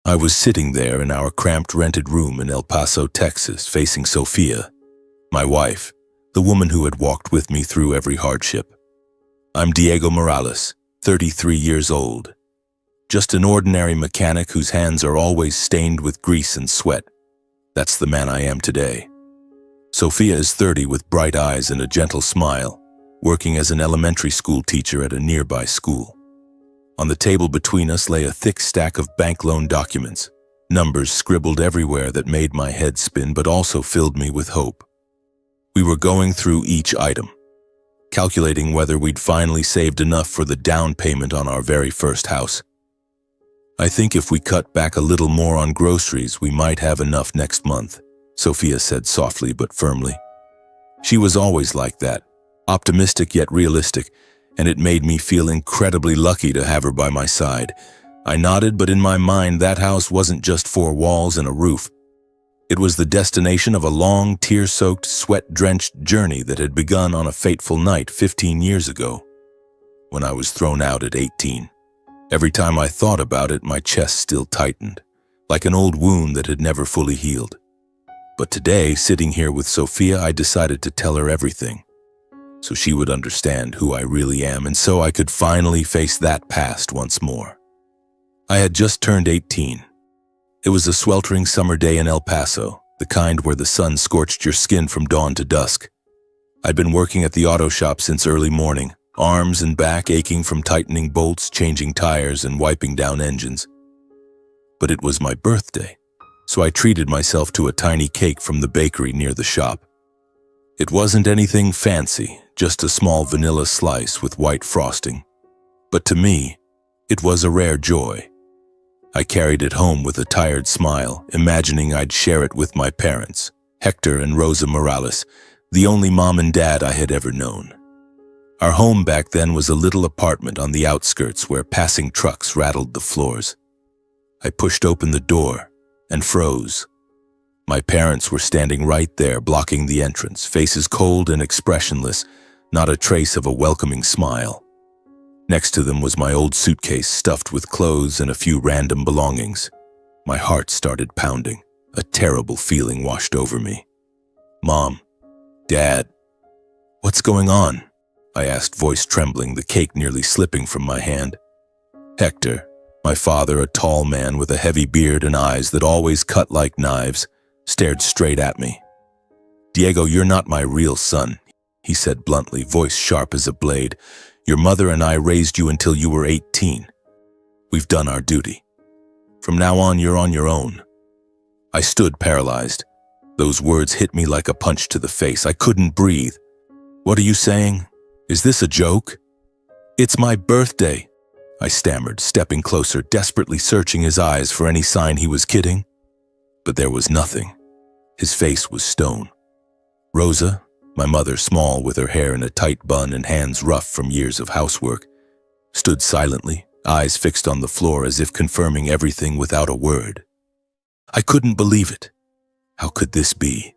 I was sitting there in our cramped rented room in El Paso, Texas, facing Sophia, my wife, the woman who had walked with me through every hardship. I'm Diego Morales, 33 years old. Just an ordinary mechanic whose hands are always stained with grease and sweat. That's the man I am today. Sophia is 30 with bright eyes and a gentle smile, working as an elementary school teacher at a nearby school. On the table between us lay a thick stack of bank loan documents, numbers scribbled everywhere that made my head spin but also filled me with hope. We were going through each item, calculating whether we'd finally saved enough for the down payment on our very first house. I think if we cut back a little more on groceries, we might have enough next month, Sophia said softly but firmly. She was always like that, optimistic yet realistic, and it made me feel incredibly lucky to have her by my side. I nodded, but in my mind that house wasn't just four walls and a roof. It was the destination of a long, tear-soaked, sweat-drenched journey that had begun on a fateful night 15 years ago, when I was thrown out at 18. Every time I thought about it, my chest still tightened, like an old wound that had never fully healed. But today, sitting here with Sophia, I decided to tell her everything, so she would understand who I really am, and so I could finally face that past once more. I had just turned 18. It was a sweltering summer day in El Paso, the kind where the sun scorched your skin from dawn to dusk. I'd been working at the auto shop since early morning, arms and back aching from tightening bolts, changing tires, and wiping down engines. But it was my birthday, so I treated myself to a tiny cake from the bakery near the shop. It wasn't anything fancy, just a small vanilla slice with white frosting. But to me, it was a rare joy. I carried it home with a tired smile, imagining I'd share it with my parents, Hector and Rosa Morales, the only mom and dad I had ever known. Our home back then was a little apartment on the outskirts where passing trucks rattled the floors. I pushed open the door and froze. My parents were standing right there, blocking the entrance, faces cold and expressionless, not a trace of a welcoming smile. Next to them was my old suitcase stuffed with clothes and a few random belongings. My heart started pounding. A terrible feeling washed over me. Mom, Dad, what's going on? I asked, voice trembling, the cake nearly slipping from my hand. Hector, my father, a tall man with a heavy beard and eyes that always cut like knives, stared straight at me. Diego, you're not my real son, he said bluntly, voice sharp as a blade. Your mother and I raised you until you were 18. We've done our duty. From now on, you're on your own. I stood paralyzed. Those words hit me like a punch to the face. I couldn't breathe. What are you saying? Is this a joke? It's my birthday, I stammered, stepping closer, desperately searching his eyes for any sign he was kidding. But there was nothing. His face was stone. Rosa, my mother, small with her hair in a tight bun and hands rough from years of housework, stood silently, eyes fixed on the floor as if confirming everything without a word. I couldn't believe it. How could this be?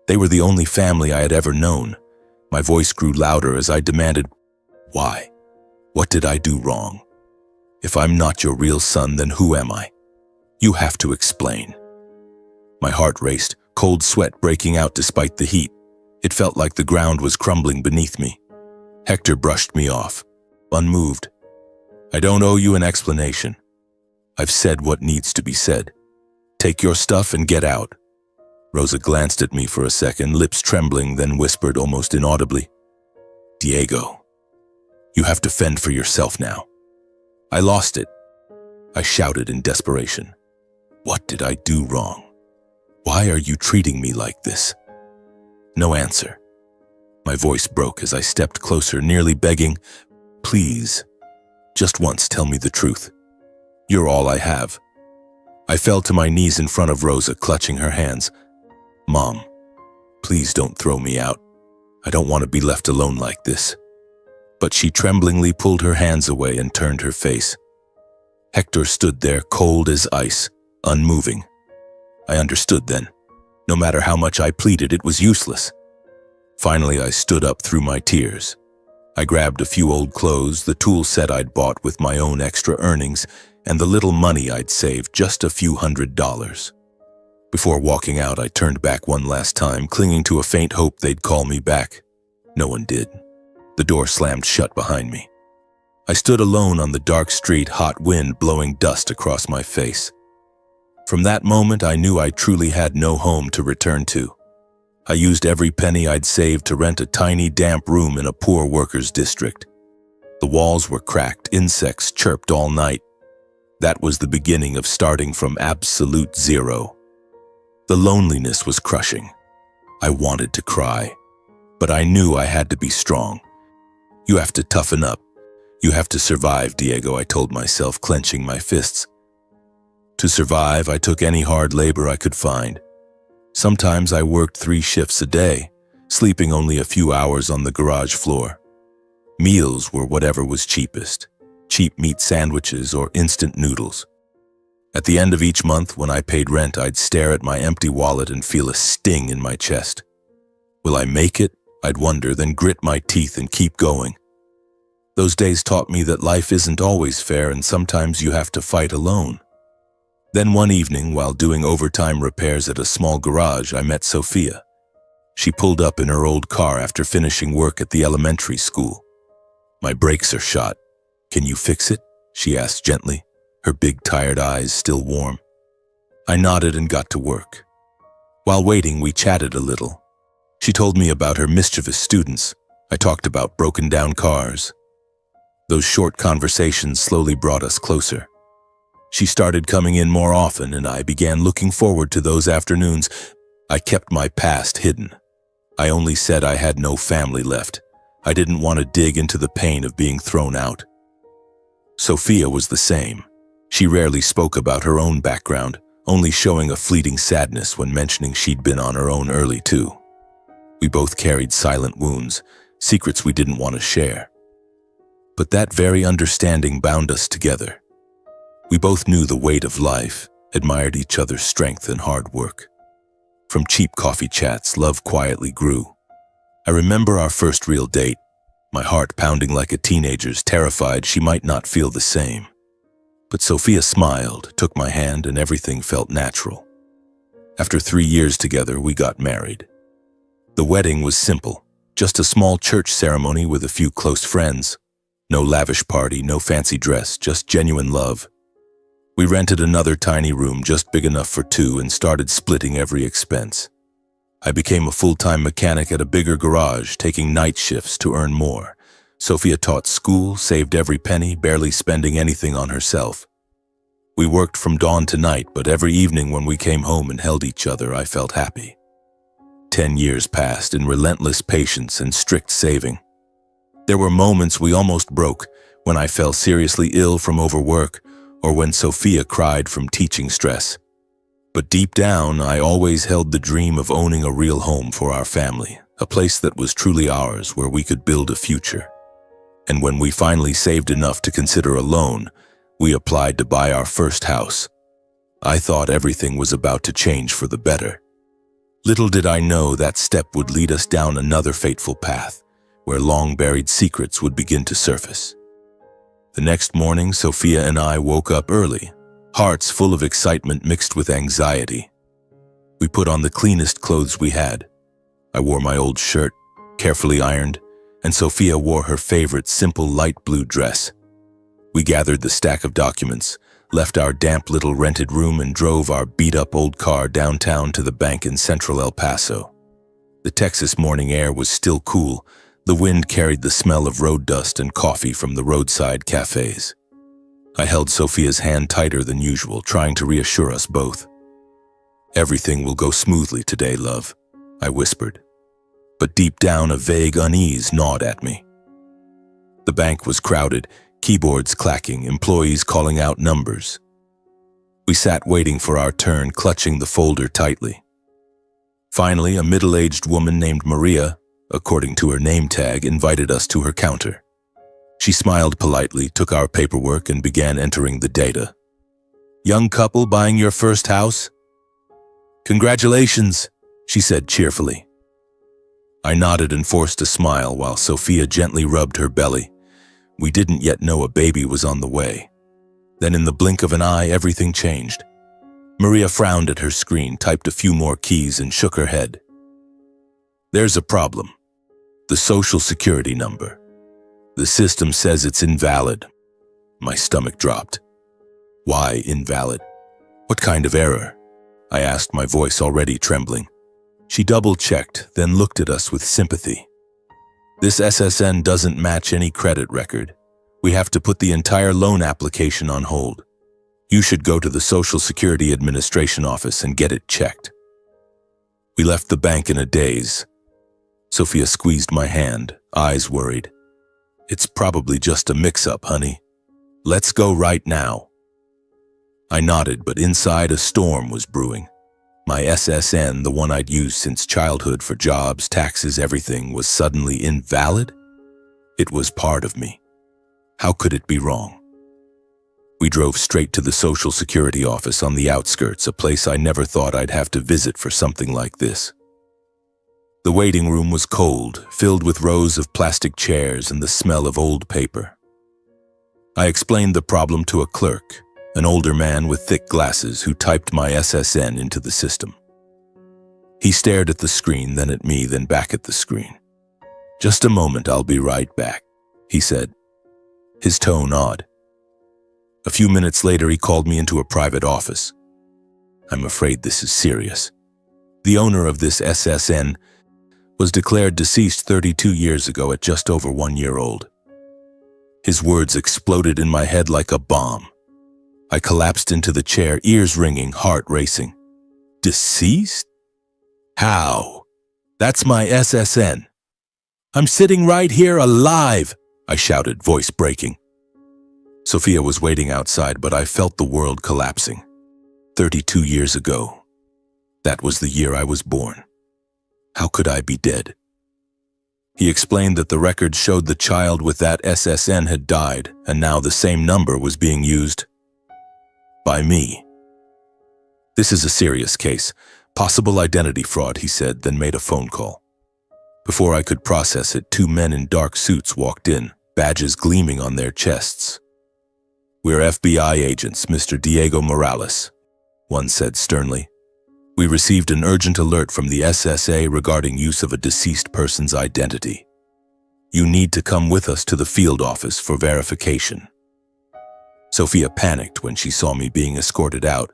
They were the only family I had ever known. My voice grew louder as I demanded, why? What did I do wrong? If I'm not your real son, then who am I? You have to explain. My heart raced, cold sweat breaking out despite the heat. It felt like the ground was crumbling beneath me. Hector brushed me off, unmoved. I don't owe you an explanation. I've said what needs to be said. Take your stuff and get out. Rosa glanced at me for a second, lips trembling, then whispered almost inaudibly, Diego, you have to fend for yourself now. I lost it. I shouted in desperation. What did I do wrong? Why are you treating me like this? No answer. My voice broke as I stepped closer, nearly begging, please, just once tell me the truth. You're all I have. I fell to my knees in front of Rosa, clutching her hands. Mom, please don't throw me out. I don't want to be left alone like this. But she tremblingly pulled her hands away and turned her face. Hector stood there, cold as ice, unmoving. I understood then. No matter how much I pleaded, it was useless. Finally, I stood up through my tears. I grabbed a few old clothes, the tool set I'd bought with my own extra earnings, and the little money I'd saved, just a few $100s. Before walking out, I turned back one last time, clinging to a faint hope they'd call me back. No one did. The door slammed shut behind me. I stood alone on the dark street, hot wind blowing dust across my face. From that moment, I knew I truly had no home to return to. I used every penny I'd saved to rent a tiny, damp room in a poor workers' district. The walls were cracked, insects chirped all night. That was the beginning of starting from absolute zero. The loneliness was crushing. I wanted to cry, but I knew I had to be strong. You have to toughen up. You have to survive, Diego, I told myself, clenching my fists. To survive, I took any hard labor I could find. Sometimes I worked 3 shifts a day, sleeping only a few hours on the garage floor. Meals were whatever was cheapest, cheap meat sandwiches or instant noodles. At the end of each month, when I paid rent, I'd stare at my empty wallet and feel a sting in my chest. Will I make it? I'd wonder, then grit my teeth and keep going. Those days taught me that life isn't always fair and sometimes you have to fight alone. Then one evening, while doing overtime repairs at a small garage, I met Sophia. She pulled up in her old car after finishing work at the elementary school. "My brakes are shot. Can you fix it?" she asked gently, her big tired eyes still warm. I nodded and got to work. While waiting, we chatted a little. She told me about her mischievous students. I talked about broken down cars. Those short conversations slowly brought us closer. She started coming in more often, and I began looking forward to those afternoons. I kept my past hidden. I only said I had no family left. I didn't want to dig into the pain of being thrown out. Sophia was the same. She rarely spoke about her own background, only showing a fleeting sadness when mentioning she'd been on her own early too. We both carried silent wounds, secrets we didn't want to share. But that very understanding bound us together. We both knew the weight of life, admired each other's strength and hard work. From cheap coffee chats, love quietly grew. I remember our first real date, my heart pounding like a teenager's, terrified she might not feel the same. But Sophia smiled, took my hand, and everything felt natural. After 3 years together, we got married. The wedding was simple, just a small church ceremony with a few close friends. No lavish party, no fancy dress, just genuine love. We rented another tiny room just big enough for 2 and started splitting every expense. I became a full-time mechanic at a bigger garage, taking night shifts to earn more. Sophia taught school, saved every penny, barely spending anything on herself. We worked from dawn to night, but every evening when we came home and held each other, I felt happy. 10 years passed in relentless patience and strict saving. There were moments we almost broke, when I fell seriously ill from overwork, or when Sophia cried from teaching stress. But deep down, I always held the dream of owning a real home for our family, a place that was truly ours where we could build a future. And when we finally saved enough to consider a loan, we applied to buy our first house. I thought everything was about to change for the better. Little did I know that step would lead us down another fateful path, where long-buried secrets would begin to surface. The next morning, Sophia and I woke up early, hearts full of excitement mixed with anxiety. We put on the cleanest clothes we had. I wore my old shirt, carefully ironed, and Sophia wore her favorite simple light blue dress. We gathered the stack of documents, left our damp little rented room, and drove our beat-up old car downtown to the bank in central El Paso. The Texas morning air was still cool. The wind carried the smell of road dust and coffee from the roadside cafes. I held Sophia's hand tighter than usual, trying to reassure us both. "Everything will go smoothly today, love," I whispered. But deep down, a vague unease gnawed at me. The bank was crowded, keyboards clacking, employees calling out numbers. We sat waiting for our turn, clutching the folder tightly. Finally, a middle-aged woman named Maria, according to her name tag, invited us to her counter. She smiled politely, took our paperwork, and began entering the data. "Young couple buying your first house?" "Congratulations," she said cheerfully. I nodded and forced a smile while Sophia gently rubbed her belly. We didn't yet know a baby was on the way. Then in the blink of an eye, everything changed. Maria frowned at her screen, typed a few more keys, and shook her head. There's a problem. The Social Security number. The system says it's invalid. My stomach dropped. Why invalid? What kind of error? I asked, my voice already trembling. She double-checked, then looked at us with sympathy. This SSN doesn't match any credit record. We have to put the entire loan application on hold. You should go to the Social Security Administration office and get it checked. We left the bank in a daze. Sophia squeezed my hand, eyes worried. It's probably just a mix-up, honey. Let's go right now. I nodded, but inside a storm was brewing. My SSN, the one I'd used since childhood for jobs, taxes, everything, was suddenly invalid? It was part of me. How could it be wrong? We drove straight to the Social Security office on the outskirts, a place I never thought I'd have to visit for something like this. The waiting room was cold, filled with rows of plastic chairs and the smell of old paper. I explained the problem to a clerk, an older man with thick glasses who typed my SSN into the system. He stared at the screen, then at me, then back at the screen. "Just a moment, I'll be right back," he said, his tone odd. A few minutes later, he called me into a private office. I'm afraid this is serious. The owner of this SSN was declared deceased 32 years ago at just over 1 year old. His words exploded in my head like a bomb. I collapsed into the chair, ears ringing, heart racing. Deceased? How? That's my SSN. I'm sitting right here alive, I shouted, voice breaking. Sophia was waiting outside, but I felt the world collapsing. 32 years ago. That was the year I was born. How could I be dead? He explained that the records showed the child with that SSN had died, and now the same number was being used by me. This is a serious case. Possible identity fraud, he said, then made a phone call. Before I could process it, 2 men in dark suits walked in, badges gleaming on their chests. "We're FBI agents, Mr. Diego Morales," one said sternly. "We received an urgent alert from the SSA regarding use of a deceased person's identity. You need to come with us to the field office for verification." Sophia panicked when she saw me being escorted out,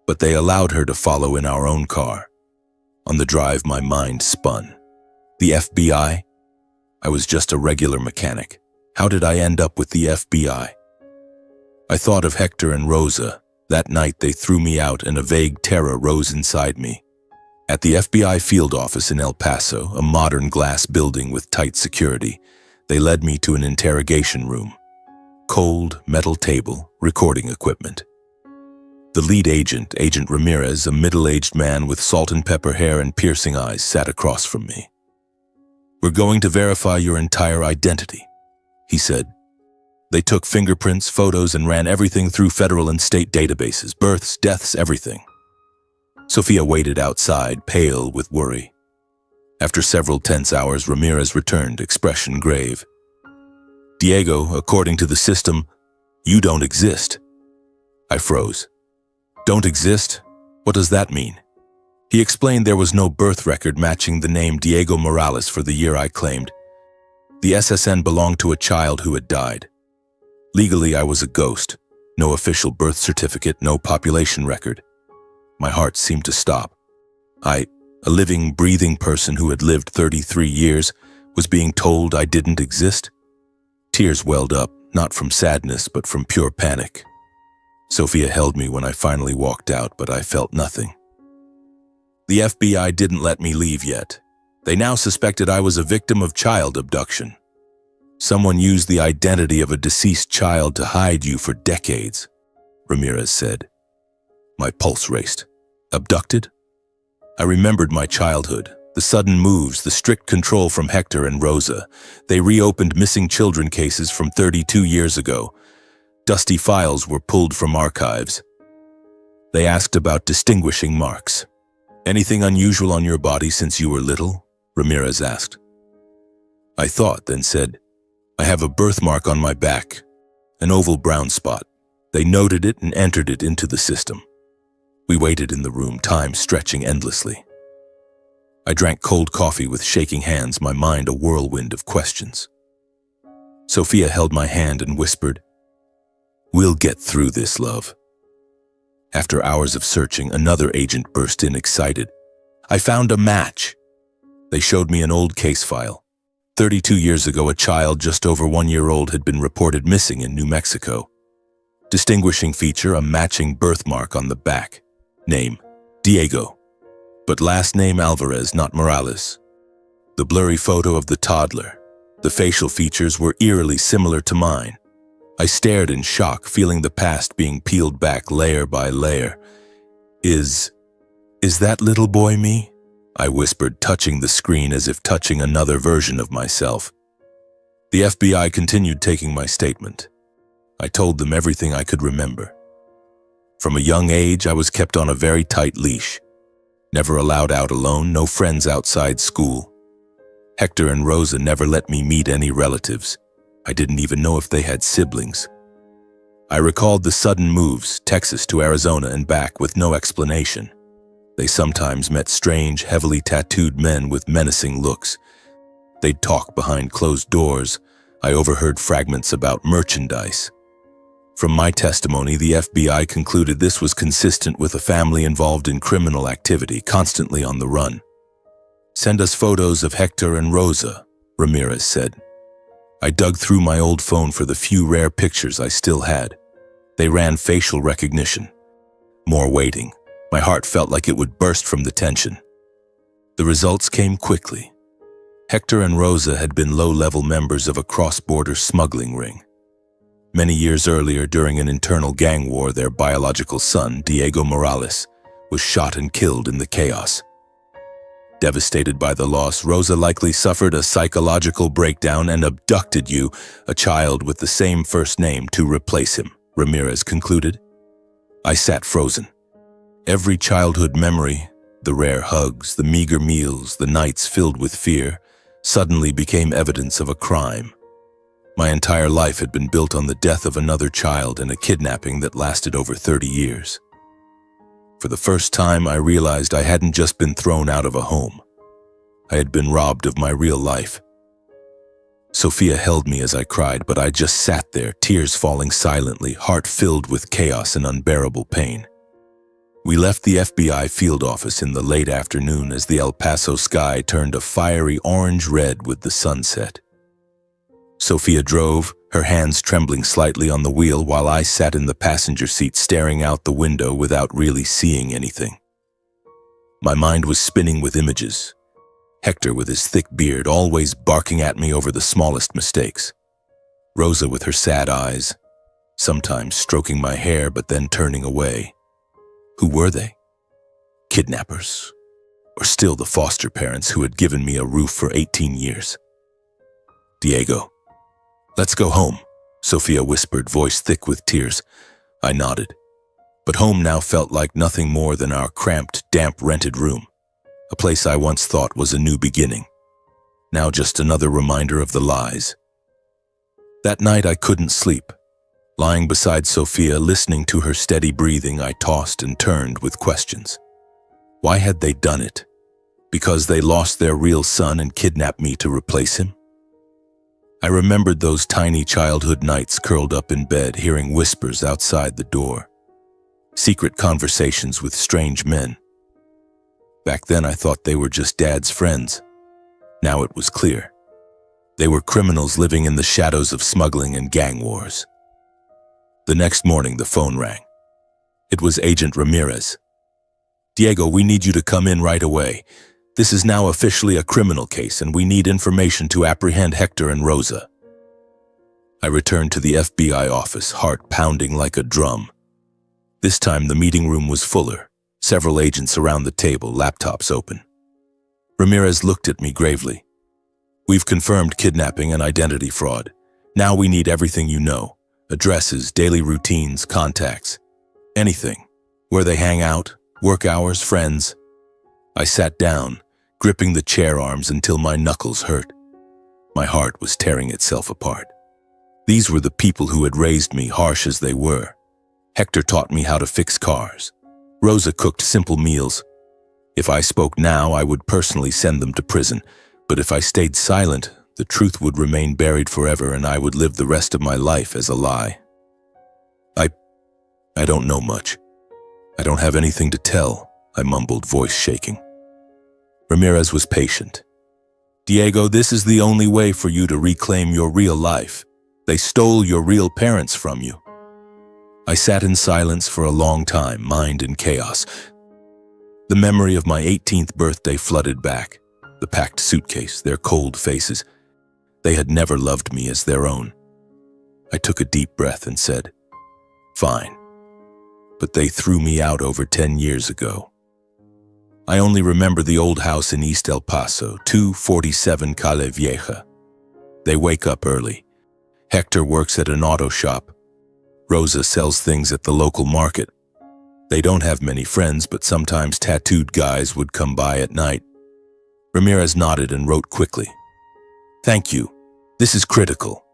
but they allowed her to follow in our own car. On the drive, my mind spun. The FBI? I was just a regular mechanic. How did I end up with the FBI? I thought of Hector and Rosa. That night they threw me out and a vague terror rose inside me. At the FBI field office in El Paso, a modern glass building with tight security, they led me to an interrogation room. Cold, metal table, recording equipment. The lead agent, Agent Ramirez, a middle-aged man with salt and pepper hair and piercing eyes, sat across from me. "We're going to verify your entire identity," he said. They took fingerprints, photos, and ran everything through federal and state databases, births, deaths, everything. Sophia waited outside, pale with worry. After several tense hours, Ramirez returned, expression grave. "Diego, according to the system, you don't exist." I froze. "Don't exist? What does that mean?" He explained there was no birth record matching the name Diego Morales for the year I claimed. The SSN belonged to a child who had died. Legally, I was a ghost. No official birth certificate, no population record. My heart seemed to stop. A living, breathing person who had lived 33 years, was being told I didn't exist? Tears welled up, not from sadness, but from pure panic. Sophia held me when I finally walked out, but I felt nothing. The FBI didn't let me leave yet. They now suspected I was a victim of child abduction. "Someone used the identity of a deceased child to hide you for decades," Ramirez said. My pulse raced. Abducted? I remembered my childhood, the sudden moves, the strict control from Hector and Rosa. They reopened missing children cases from 32 years ago. Dusty files were pulled from archives. They asked about distinguishing marks. "Anything unusual on your body since you were little?" Ramirez asked. I thought, then said, "I have a birthmark on my back, an oval brown spot. They noted it and entered it into the system. We waited in the room, time stretching endlessly. I drank cold coffee with shaking hands, my mind a whirlwind of questions. Sophia held my hand and whispered, "We'll get through this, love." After hours of searching, another agent burst in excited. "I found a match." They showed me an old case file. 32 years ago, a child just over 1 year old had been reported missing in New Mexico. Distinguishing feature, a matching birthmark on the back. Name, Diego. But last name Alvarez, not Morales. The blurry photo of the toddler. The facial features were eerily similar to mine. I stared in shock, feeling the past being peeled back layer by layer. Is that little boy me?" I whispered, touching the screen as if touching another version of myself. The FBI continued taking my statement. I told them everything I could remember. From a young age, I was kept on a very tight leash. Never allowed out alone, no friends outside school. Hector and Rosa never let me meet any relatives. I didn't even know if they had siblings. I recalled the sudden moves, Texas to Arizona and back, with no explanation. They sometimes met strange, heavily tattooed men with menacing looks. They'd talk behind closed doors. I overheard fragments about merchandise. From my testimony, the FBI concluded this was consistent with a family involved in criminal activity, constantly on the run. "Send us photos of Hector and Rosa," Ramirez said. I dug through my old phone for the few rare pictures I still had. They ran facial recognition. More waiting. My heart felt like it would burst from the tension. The results came quickly. Hector and Rosa had been low-level members of a cross-border smuggling ring. Many years earlier, during an internal gang war, their biological son, Diego Morales, was shot and killed in the chaos. Devastated by the loss, Rosa likely suffered a psychological breakdown and abducted you, a child with the same first name, to replace him, Ramirez concluded. I sat frozen. Every childhood memory, the rare hugs, the meager meals, the nights filled with fear, suddenly became evidence of a crime. My entire life had been built on the death of another child and a kidnapping that lasted over 30 years. For the first time, I realized I hadn't just been thrown out of a home. I had been robbed of my real life. Sophia held me as I cried, but I just sat there, tears falling silently, heart filled with chaos and unbearable pain. We left the FBI field office in the late afternoon as the El Paso sky turned a fiery orange-red with the sunset. Sophia drove, her hands trembling slightly on the wheel, while I sat in the passenger seat staring out the window without really seeing anything. My mind was spinning with images. Hector with his thick beard, always barking at me over the smallest mistakes. Rosa with her sad eyes, sometimes stroking my hair but then turning away. Who were they? Kidnappers? Or still the foster parents who had given me a roof for 18 years? "Diego, let's go home," Sophia whispered, voice thick with tears. I nodded. But home now felt like nothing more than our cramped, damp rented room. A place I once thought was a new beginning. Now just another reminder of the lies. That night I couldn't sleep. Lying beside Sophia, listening to her steady breathing, I tossed and turned with questions. Why had they done it? Because they lost their real son and kidnapped me to replace him? I remembered those tiny childhood nights curled up in bed, hearing whispers outside the door. Secret conversations with strange men. Back then I thought they were just Dad's friends. Now it was clear. They were criminals living in the shadows of smuggling and gang wars. The next morning the phone rang. It was Agent Ramirez. "Diego, we need you to come in right away. This is now officially a criminal case and we need information to apprehend Hector and Rosa." I returned to the FBI office, heart pounding like a drum. This time the meeting room was fuller, several agents around the table, laptops open. Ramirez looked at me gravely. "We've confirmed kidnapping and identity fraud. Now we need everything you know. Addresses, daily routines, contacts. Anything. Where they hang out, work hours, friends." I sat down, gripping the chair arms until my knuckles hurt. My heart was tearing itself apart. These were the people who had raised me, harsh as they were. Hector taught me how to fix cars. Rosa cooked simple meals. If I spoke now, I would personally send them to prison. But if I stayed silent, the truth would remain buried forever and I would live the rest of my life as a lie. I don't know much. I don't have anything to tell, I mumbled, voice shaking. Ramirez was patient. Diego, this is the only way for you to reclaim your real life. They stole your real parents from you. I sat in silence for a long time, mind in chaos. The memory of my 18th birthday flooded back. The packed suitcase, their cold faces. They had never loved me as their own. I took a deep breath and said, "Fine." But they threw me out over 10 years ago. I only remember the old house in East El Paso, 247 Calle Vieja. They wake up early. Hector works at an auto shop. Rosa sells things at the local market. They don't have many friends, but sometimes tattooed guys would come by at night. Ramirez nodded and wrote quickly, "Thank you. This is critical."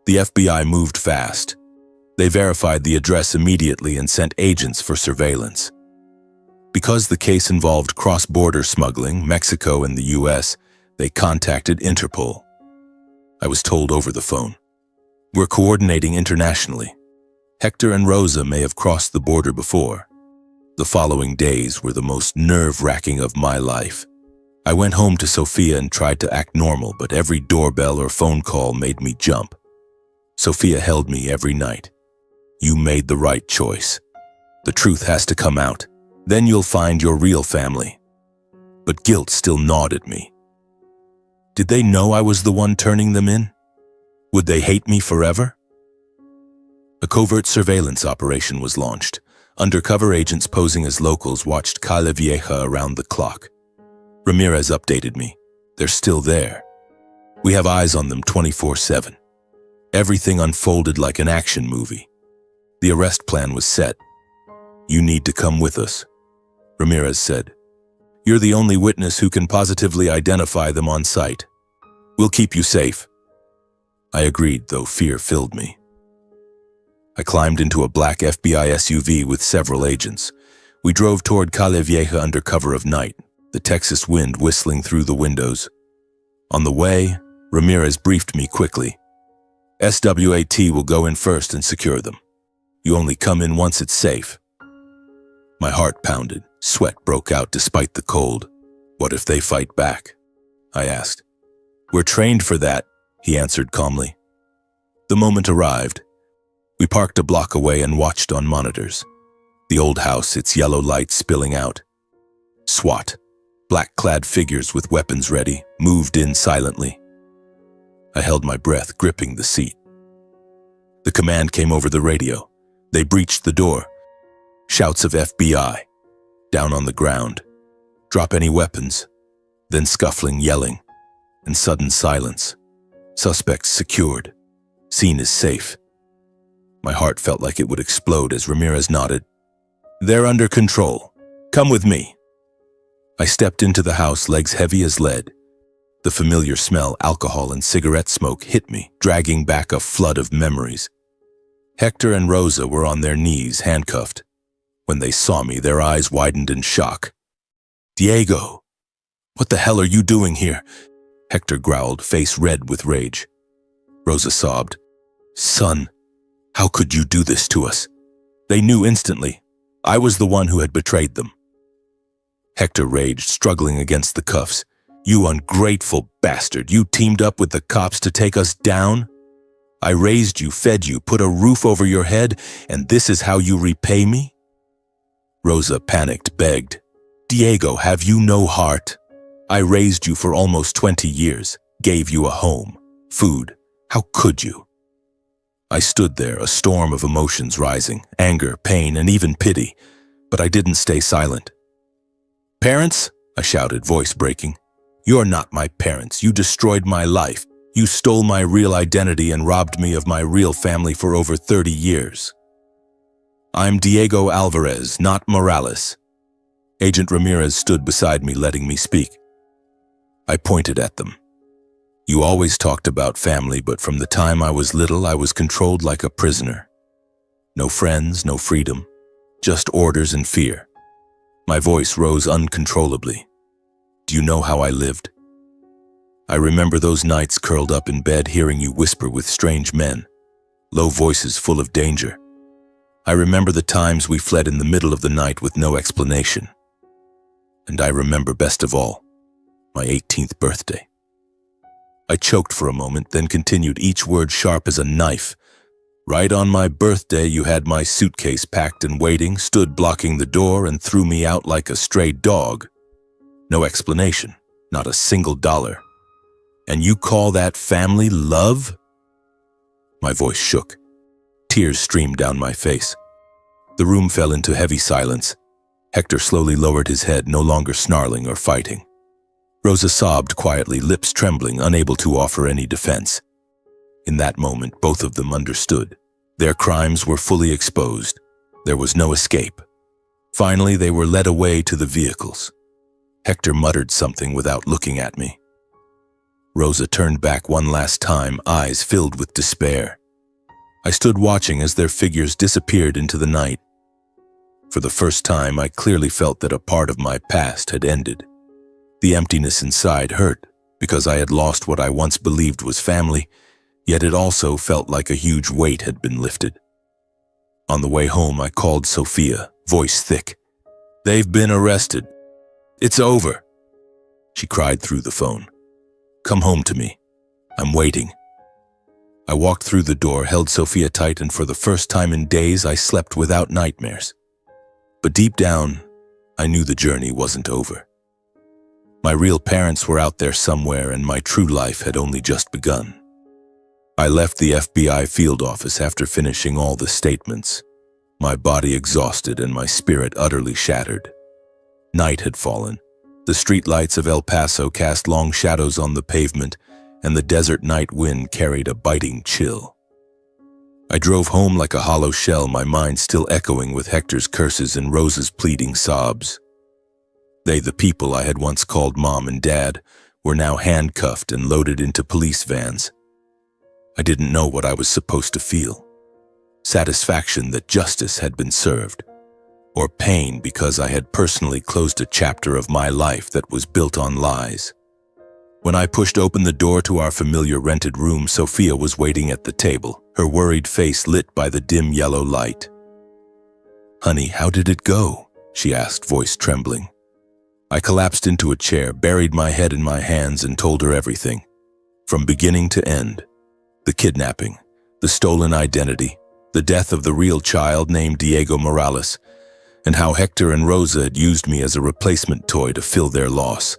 The FBI moved fast. They verified the address immediately and sent agents for surveillance. Because the case involved cross-border smuggling, Mexico and the US, they contacted Interpol. I was told over the phone, "We're coordinating internationally." Hector and Rosa may have crossed the border before. The following days were the most nerve-wracking of my life. I went home to Sofia and tried to act normal, but every doorbell or phone call made me jump. Sofia held me every night. "You made the right choice. The truth has to come out. Then you'll find your real family." But guilt still gnawed at me. Did they know I was the one turning them in? Would they hate me forever? A covert surveillance operation was launched. Undercover agents posing as locals watched Calle Vieja around the clock. Ramirez updated me. They're still there. We have eyes on them 24/7. Everything unfolded like an action movie. The arrest plan was set. "You need to come with us," Ramirez said. "You're the only witness who can positively identify them on site. We'll keep you safe." I agreed, though fear filled me. I climbed into a black FBI SUV with several agents. We drove toward Calle Vieja under cover of night, the Texas wind whistling through the windows. On the way, Ramirez briefed me quickly. "SWAT will go in first and secure them. You only come in once it's safe." My heart pounded. Sweat broke out despite the cold. "What if they fight back?" I asked. "We're trained for that," he answered calmly. The moment arrived. We parked a block away and watched on monitors. The old house, its yellow light spilling out. SWAT, black-clad figures with weapons ready, moved in silently. I held my breath, gripping the seat. The command came over the radio. They breached the door. Shouts of FBI. Down on the ground. "Drop any weapons." Then scuffling, yelling, and sudden silence. Suspects secured. Scene is safe. My heart felt like it would explode as Ramirez nodded. "They're under control. Come with me." I stepped into the house, legs heavy as lead. The familiar smell, alcohol and cigarette smoke hit me, dragging back a flood of memories. Hector and Rosa were on their knees, handcuffed. When they saw me, their eyes widened in shock. "Diego, what the hell are you doing here?" Hector growled, face red with rage. Rosa sobbed. "Son, how could you do this to us?" They knew instantly. I was the one who had betrayed them. Hector raged, struggling against the cuffs. "You ungrateful bastard, you teamed up with the cops to take us down? I raised you, fed you, put a roof over your head, and this is how you repay me?" Rosa panicked, begged. "Diego, have you no heart? I raised you for almost 20 years, gave you a home, food. How could you?" I stood there, a storm of emotions rising, anger, pain, and even pity, but I didn't stay silent. "Parents?" I shouted, voice breaking. "You're not my parents. You destroyed my life. You stole my real identity and robbed me of my real family for over 30 years. I'm Diego Alvarez, not Morales." Agent Ramirez stood beside me, letting me speak. I pointed at them. "You always talked about family, but from the time I was little, I was controlled like a prisoner. No friends, no freedom, just orders and fear. My voice rose uncontrollably. Do you know how I lived? I remember those nights curled up in bed hearing you whisper with strange men, low voices full of danger. I remember the times we fled in the middle of the night with no explanation. And I remember best of all, my 18th birthday. I choked for a moment, then continued, each word sharp as a knife. Right on my birthday, you had my suitcase packed and waiting, stood blocking the door, and threw me out like a stray dog. No explanation, not a single dollar. And you call that family love? My voice shook. Tears streamed down my face. The room fell into heavy silence. Hector slowly lowered his head, no longer snarling or fighting. Rosa sobbed quietly, lips trembling, unable to offer any defense. In that moment, both of them understood. Their crimes were fully exposed. There was no escape. Finally, they were led away to the vehicles. Hector muttered something without looking at me. Rosa turned back one last time, eyes filled with despair. I stood watching as their figures disappeared into the night. For the first time, I clearly felt that a part of my past had ended. The emptiness inside hurt, because I had lost what I once believed was family, yet it also felt like a huge weight had been lifted. On the way home, I called Sophia, voice thick. "They've been arrested. It's over." She cried through the phone. "Come home to me. I'm waiting." I walked through the door, held Sophia tight, and for the first time in days, I slept without nightmares. But deep down, I knew the journey wasn't over. My real parents were out there somewhere, and my true life had only just begun. I left the FBI field office after finishing all the statements, my body exhausted and my spirit utterly shattered. Night had fallen. The streetlights of El Paso cast long shadows on the pavement, and the desert night wind carried a biting chill. I drove home like a hollow shell, my mind still echoing with Hector's curses and Rosa's pleading sobs. They, the people I had once called Mom and Dad, were now handcuffed and loaded into police vans. I didn't know what I was supposed to feel. Satisfaction that justice had been served, or pain because I had personally closed a chapter of my life that was built on lies. When I pushed open the door to our familiar rented room, Sophia was waiting at the table, her worried face lit by the dim yellow light. "Honey, how did it go?" she asked, voice trembling. I collapsed into a chair, buried my head in my hands, and told her everything, from beginning to end. The kidnapping, the stolen identity, the death of the real child named Diego Morales, and how Hector and Rosa had used me as a replacement toy to fill their loss.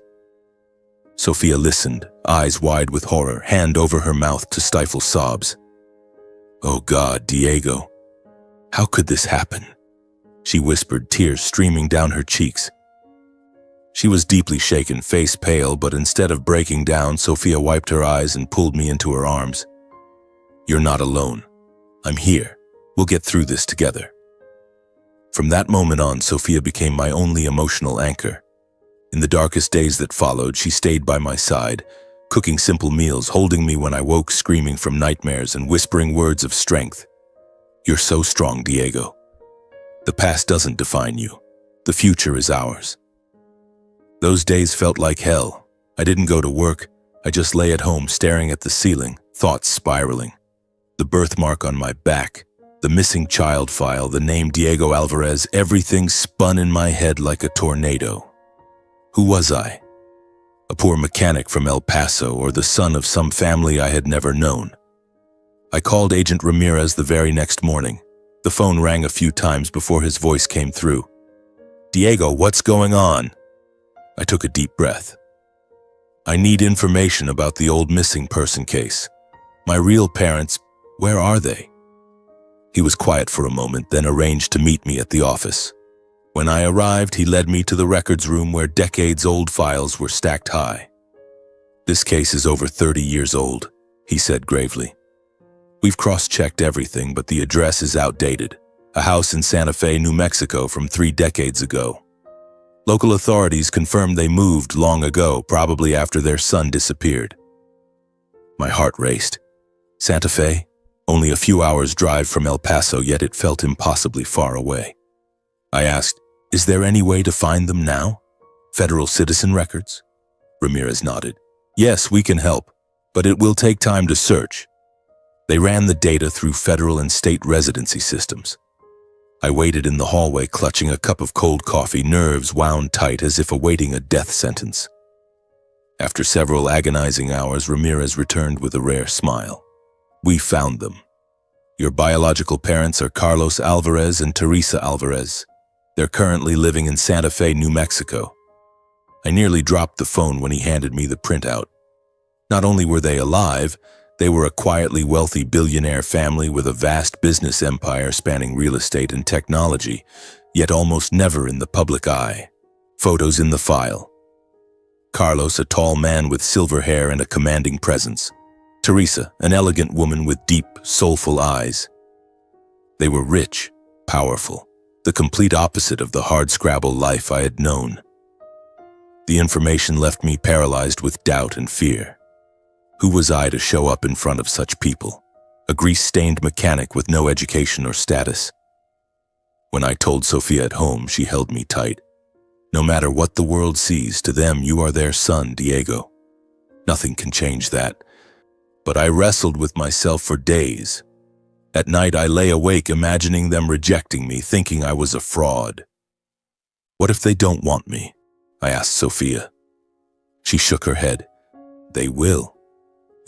Sophia listened, eyes wide with horror, hand over her mouth to stifle sobs. "Oh God, Diego, how could this happen?" she whispered, tears streaming down her cheeks. She was deeply shaken, face pale, but instead of breaking down, Sophia wiped her eyes and pulled me into her arms. "You're not alone. I'm here. We'll get through this together." From that moment on, Sophia became my only emotional anchor. In the darkest days that followed, she stayed by my side, cooking simple meals, holding me when I woke screaming from nightmares, and whispering words of strength. "You're so strong, Diego. The past doesn't define you. The future is ours." Those days felt like hell. I didn't go to work. I just lay at home staring at the ceiling, thoughts spiraling. The birthmark on my back, the missing child file, the name Diego Alvarez, everything spun in my head like a tornado. Who was I? A poor mechanic from El Paso, or the son of some family I had never known? I called Agent Ramirez the very next morning. The phone rang a few times before his voice came through. "Diego, what's going on?" I took a deep breath. "I need information about the old missing person case. My real parents, where are they?" He was quiet for a moment, then arranged to meet me at the office. When I arrived, he led me to the records room where decades-old files were stacked high. "This case is over 30 years old," he said gravely. "We've cross-checked everything, but the address is outdated. A house in Santa Fe, New Mexico from 3 decades ago. Local authorities confirmed they moved long ago, probably after their son disappeared." My heart raced. "Santa Fe? Only a few hours' drive from El Paso, yet it felt impossibly far away. I asked, "Is there any way to find them now? Federal citizen records?" Ramirez nodded. "Yes, we can help, but it will take time to search." They ran the data through federal and state residency systems. I waited in the hallway, clutching a cup of cold coffee, nerves wound tight as if awaiting a death sentence. After several agonizing hours, Ramirez returned with a rare smile. "We found them. Your biological parents are Carlos Alvarez and Teresa Alvarez. They're currently living in Santa Fe, New Mexico." I nearly dropped the phone when he handed me the printout. Not only were they alive, they were a quietly wealthy billionaire family with a vast business empire spanning real estate and technology, yet almost never in the public eye. Photos in the file. Carlos, a tall man with silver hair and a commanding presence. Teresa, an elegant woman with deep, soulful eyes. They were rich, powerful, the complete opposite of the hardscrabble life I had known. The information left me paralyzed with doubt and fear. Who was I to show up in front of such people? A grease-stained mechanic with no education or status. When I told Sofia at home, she held me tight. "No matter what the world sees, to them you are their son, Diego. Nothing can change that." But I wrestled with myself for days. At night I lay awake imagining them rejecting me, thinking I was a fraud. "What if they don't want me?" I asked Sofia. She shook her head. "They will.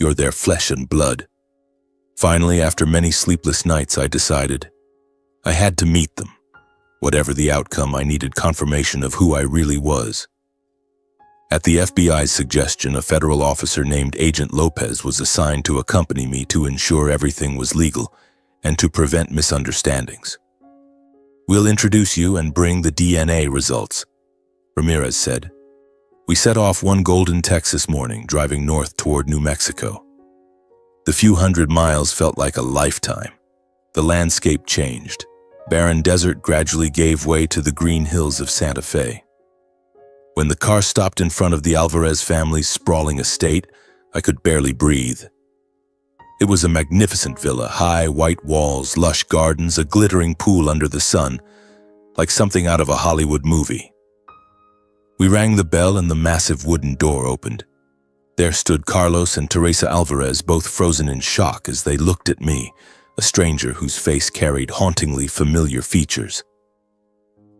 You're their flesh and blood." Finally, after many sleepless nights, I decided I had to meet them. Whatever the outcome, I needed confirmation of who I really was. At the FBI's suggestion, a federal officer named Agent Lopez was assigned to accompany me to ensure everything was legal and to prevent misunderstandings. "We'll introduce you and bring the DNA results," Ramirez said. We set off one golden Texas morning, driving north toward New Mexico. The few hundred miles felt like a lifetime. The landscape changed. Barren desert gradually gave way to the green hills of Santa Fe. When the car stopped in front of the Alvarez family's sprawling estate, I could barely breathe. It was a magnificent villa, high white walls, lush gardens, a glittering pool under the sun, like something out of a Hollywood movie. We rang the bell and the massive wooden door opened. There stood Carlos and Teresa Alvarez, both frozen in shock as they looked at me, a stranger whose face carried hauntingly familiar features.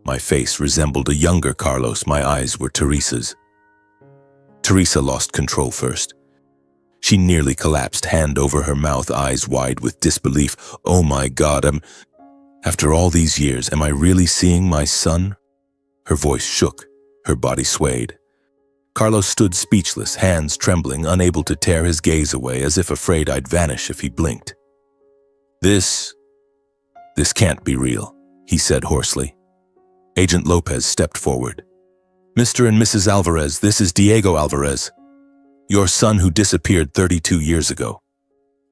My face resembled a younger Carlos, my eyes were Teresa's. Teresa lost control first. She nearly collapsed, hand over her mouth, eyes wide with disbelief. "Oh my God, after all these years, am I really seeing my son?" Her voice shook, her body swayed. Carlos stood speechless, hands trembling, unable to tear his gaze away, as if afraid I'd vanish if he blinked. This can't be real," he said hoarsely. Agent Lopez stepped forward. "Mr. and Mrs. Alvarez, this is Diego Alvarez, your son who disappeared 32 years ago.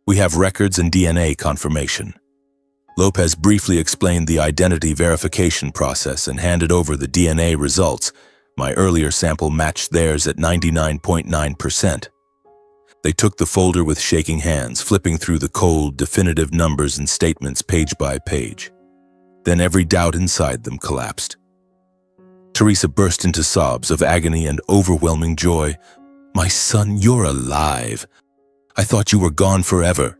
We have records and DNA confirmation." Lopez briefly explained the identity verification process and handed over the DNA results. My earlier sample matched theirs at 99.9%. They took the folder with shaking hands, flipping through the cold, definitive numbers and statements page by page. Then every doubt inside them collapsed. Teresa burst into sobs of agony and overwhelming joy. "My son, you're alive. I thought you were gone forever."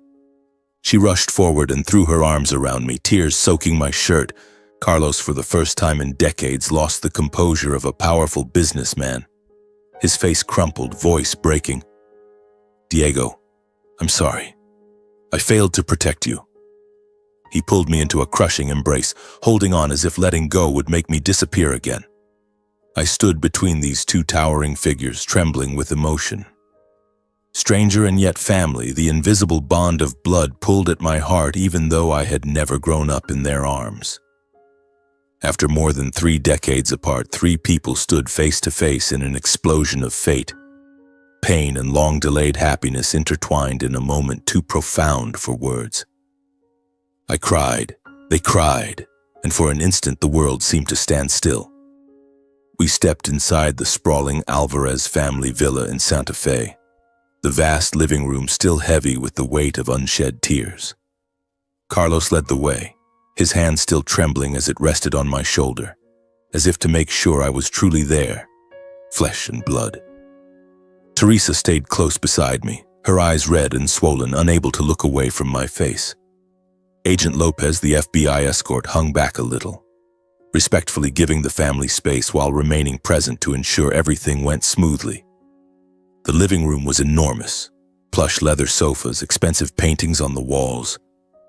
She rushed forward and threw her arms around me, tears soaking my shirt. Carlos, for the first time in decades, lost the composure of a powerful businessman. His face crumpled, voice breaking. "Diego, I'm sorry. I failed to protect you." He pulled me into a crushing embrace, holding on as if letting go would make me disappear again. I stood between these two towering figures, trembling with emotion. Stranger and yet family, the invisible bond of blood pulled at my heart even though I had never grown up in their arms. After more than 3 decades apart, 3 people stood face to face in an explosion of fate. Pain and long-delayed happiness intertwined in a moment too profound for words. I cried, they cried, and for an instant the world seemed to stand still. We stepped inside the sprawling Alvarez family villa in Santa Fe, the vast living room still heavy with the weight of unshed tears. Carlos led the way, his hand still trembling as it rested on my shoulder, as if to make sure I was truly there, flesh and blood. Teresa stayed close beside me, her eyes red and swollen, unable to look away from my face. Agent Lopez, the FBI escort, hung back a little, respectfully giving the family space while remaining present to ensure everything went smoothly. The living room was enormous, plush leather sofas, expensive paintings on the walls,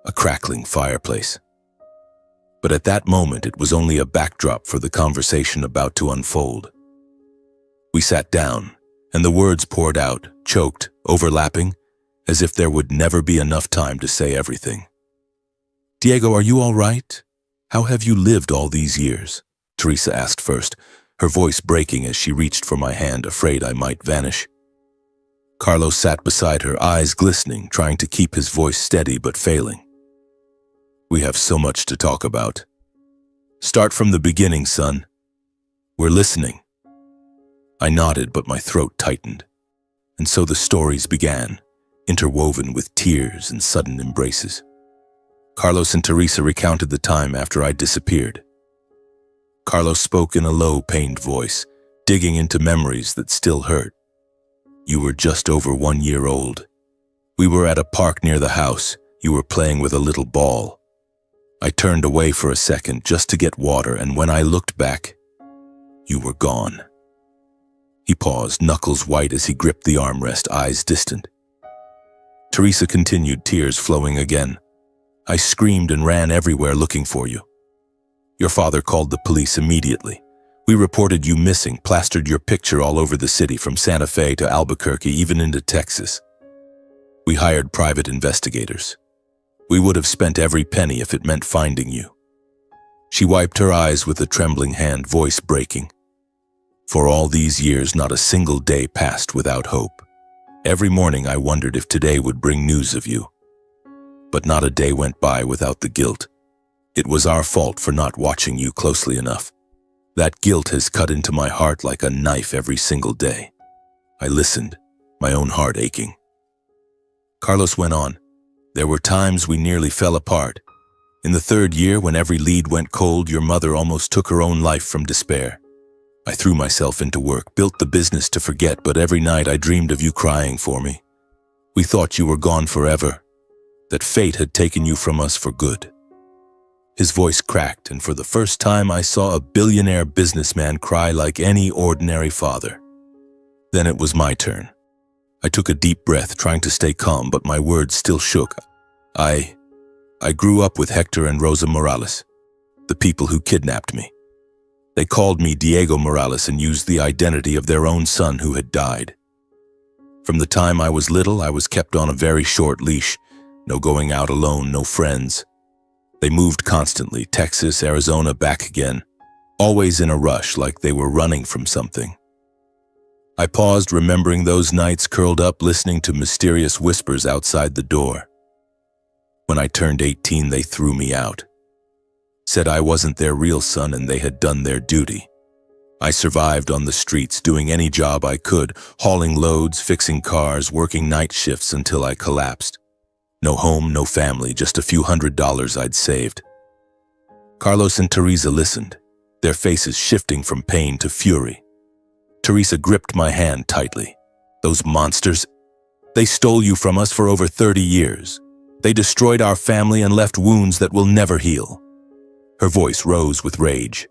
a crackling fireplace. But at that moment, it was only a backdrop for the conversation about to unfold. We sat down, and the words poured out, choked, overlapping, as if there would never be enough time to say everything. "Diego, are you all right? How have you lived all these years?" Teresa asked first, her voice breaking as she reached for my hand, afraid I might vanish. Carlos sat beside her, eyes glistening, trying to keep his voice steady but failing. "We have so much to talk about. Start from the beginning, son. We're listening." I nodded, but my throat tightened. And so the stories began, interwoven with tears and sudden embraces. Carlos and Teresa recounted the time after I disappeared. Carlos spoke in a low, pained voice, digging into memories that still hurt. "You were just over 1 year old. We were at a park near the house. You were playing with a little ball. I turned away for a second just to get water, and when I looked back, you were gone." He paused, knuckles white as he gripped the armrest, eyes distant. Teresa continued, tears flowing again. "I screamed and ran everywhere looking for you. Your father called the police immediately. We reported you missing, plastered your picture all over the city, from Santa Fe to Albuquerque, even into Texas. We hired private investigators. We would have spent every penny if it meant finding you." She wiped her eyes with a trembling hand, voice breaking. "For all these years, not a single day passed without hope. Every morning I wondered if today would bring news of you. But not a day went by without the guilt. It was our fault for not watching you closely enough. That guilt has cut into my heart like a knife every single day." I listened, my own heart aching. Carlos went on. "There were times we nearly fell apart. In the 3rd year, when every lead went cold, your mother almost took her own life from despair. I threw myself into work, built the business to forget, but every night I dreamed of you crying for me. We thought you were gone forever, that fate had taken you from us for good." His voice cracked, and for the first time I saw a billionaire businessman cry like any ordinary father. Then it was my turn. I took a deep breath, trying to stay calm, but my words still shook. I grew up with Hector and Rosa Morales, the people who kidnapped me. They called me Diego Morales and used the identity of their own son who had died. From the time I was little, I was kept on a very short leash. No going out alone, no friends. They moved constantly, Texas, Arizona, back again, always in a rush, like they were running from something. I paused, remembering those nights curled up, listening to mysterious whispers outside the door. When I turned 18, they threw me out. Said I wasn't their real son and they had done their duty. I survived on the streets, doing any job I could, hauling loads, fixing cars, working night shifts until I collapsed. No home, no family, just a few $100s I'd saved. Carlos and Teresa listened, their faces shifting from pain to fury. Teresa gripped my hand tightly. "Those monsters, they stole you from us for over 30 years. They destroyed our family and left wounds that will never heal." Her voice rose with rage.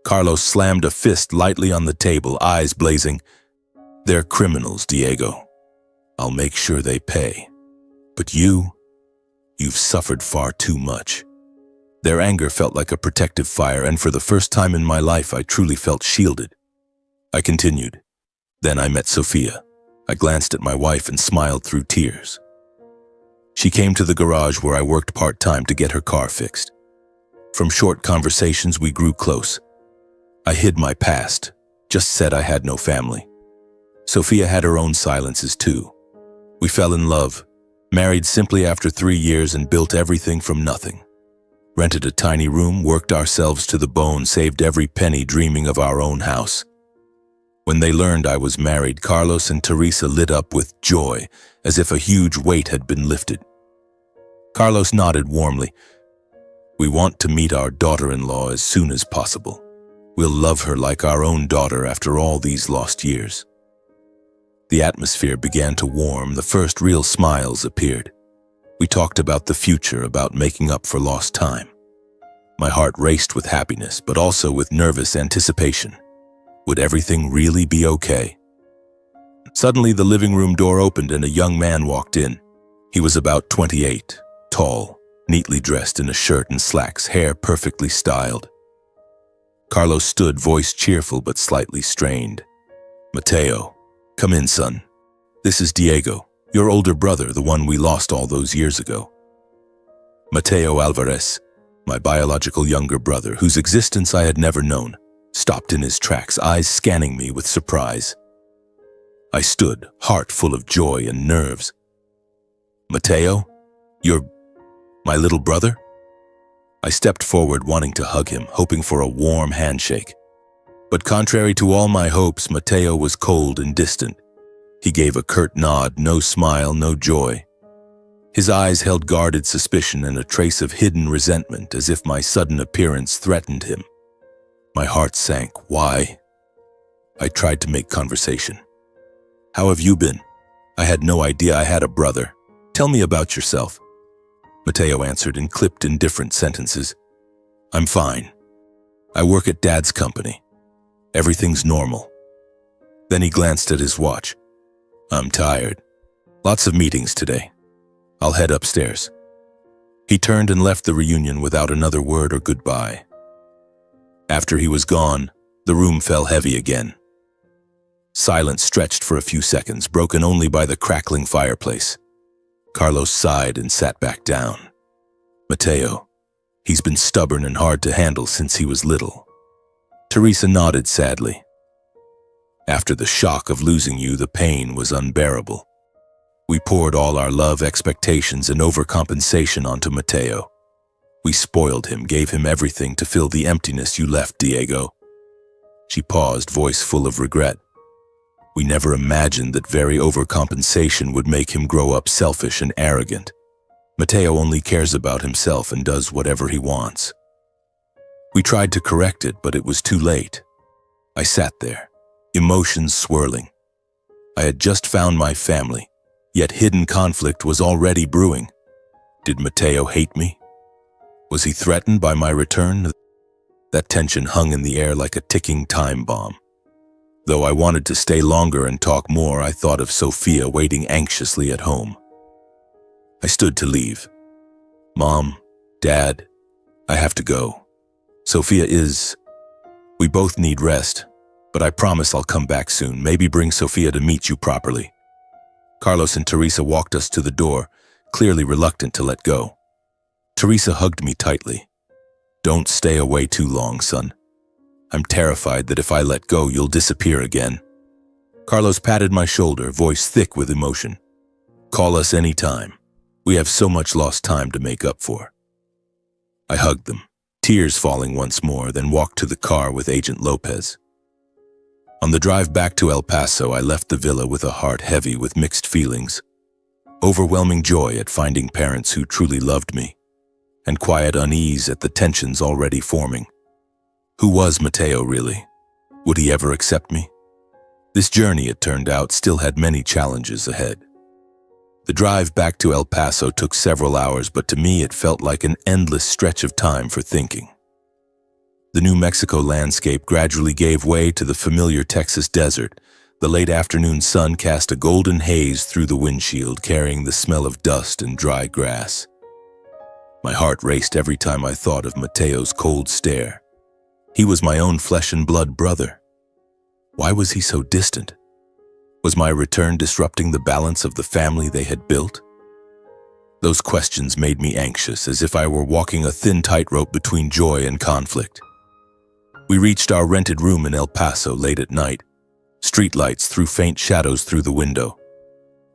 Carlos slammed a fist lightly on the table, eyes blazing. "They're criminals, Diego. I'll make sure they pay. But you've suffered far too much." Their anger felt like a protective fire, and for the first time in my life, I truly felt shielded. I continued. "Then I met Sofia." I glanced at my wife and smiled through tears. She came to the garage where I worked part-time to get her car fixed. From short conversations, we grew close. I hid my past, just said I had no family. Sofia had her own silences too. We fell in love, married simply after 3 years, and built everything from nothing. Rented a tiny room, worked ourselves to the bone, saved every penny, dreaming of our own house. When they learned I was married, Carlos and Teresa lit up with joy, as if a huge weight had been lifted. Carlos nodded warmly. We want to meet our daughter-in-law as soon as possible. We'll love her like our own daughter after all these lost years. The atmosphere began to warm. The first real smiles appeared. We talked about the future, about making up for lost time. My heart raced with happiness, but also with nervous anticipation. Would everything really be okay? Suddenly, the living room door opened and a young man walked in. He was about 28, tall, neatly dressed in a shirt and slacks, hair perfectly styled. Carlos stood, voice cheerful but slightly strained. Mateo, come in, son. This is Diego, your older brother, the one we lost all those years ago. Mateo Alvarez, my biological younger brother, whose existence I had never known, stopped in his tracks, eyes scanning me with surprise. I stood, heart full of joy and nerves. Mateo, you're my little brother? I stepped forward, wanting to hug him, hoping for a warm handshake. But contrary to all my hopes, Mateo was cold and distant. He gave a curt nod, no smile, no joy. His eyes held guarded suspicion and a trace of hidden resentment, as if my sudden appearance threatened him. My heart sank. Why? I tried to make conversation. How have you been? I had no idea I had a brother. Tell me about yourself. Mateo answered in clipped, indifferent sentences. I'm fine. I work at Dad's company. Everything's normal. Then he glanced at his watch. I'm tired. Lots of meetings today. I'll head upstairs. He turned and left the reunion without another word or goodbye. After he was gone, the room fell heavy again. Silence stretched for a few seconds, broken only by the crackling fireplace. Carlos sighed and sat back down. Mateo, he's been stubborn and hard to handle since he was little. Teresa nodded sadly. After the shock of losing you, the pain was unbearable. We poured all our love, expectations, and overcompensation onto Mateo. We spoiled him, gave him everything to fill the emptiness you left, Diego. She paused, voice full of regret. We never imagined that very overcompensation would make him grow up selfish and arrogant. Mateo only cares about himself and does whatever he wants. We tried to correct it, but it was too late. I sat there, emotions swirling. I had just found my family, yet hidden conflict was already brewing. Did Mateo hate me? Was he threatened by my return? That tension hung in the air like a ticking time bomb. Though I wanted to stay longer and talk more, I thought of Sofia waiting anxiously at home. I stood to leave. Mom, Dad, I have to go. Sofia is... We both need rest, but I promise I'll come back soon, maybe bring Sofia to meet you properly. Carlos and Teresa walked us to the door, clearly reluctant to let go. Teresa hugged me tightly. Don't stay away too long, son. I'm terrified that if I let go, you'll disappear again. Carlos patted my shoulder, voice thick with emotion. Call us any time. We have so much lost time to make up for. I hugged them, tears falling once more, then walked to the car with Agent Lopez. On the drive back to El Paso, I left the villa with a heart heavy with mixed feelings. Overwhelming joy at finding parents who truly loved me, and quiet unease at the tensions already forming. Who was Mateo really? Would he ever accept me? This journey, it turned out, still had many challenges ahead. The drive back to El Paso took several hours, but to me it felt like an endless stretch of time for thinking. The New Mexico landscape gradually gave way to the familiar Texas desert. The late afternoon sun cast a golden haze through the windshield, carrying the smell of dust and dry grass. My heart raced every time I thought of Mateo's cold stare. He was my own flesh and blood brother. Why was he so distant? Was my return disrupting the balance of the family they had built? Those questions made me anxious, as if I were walking a thin tightrope between joy and conflict. We reached our rented room in El Paso late at night. Streetlights threw faint shadows through the window.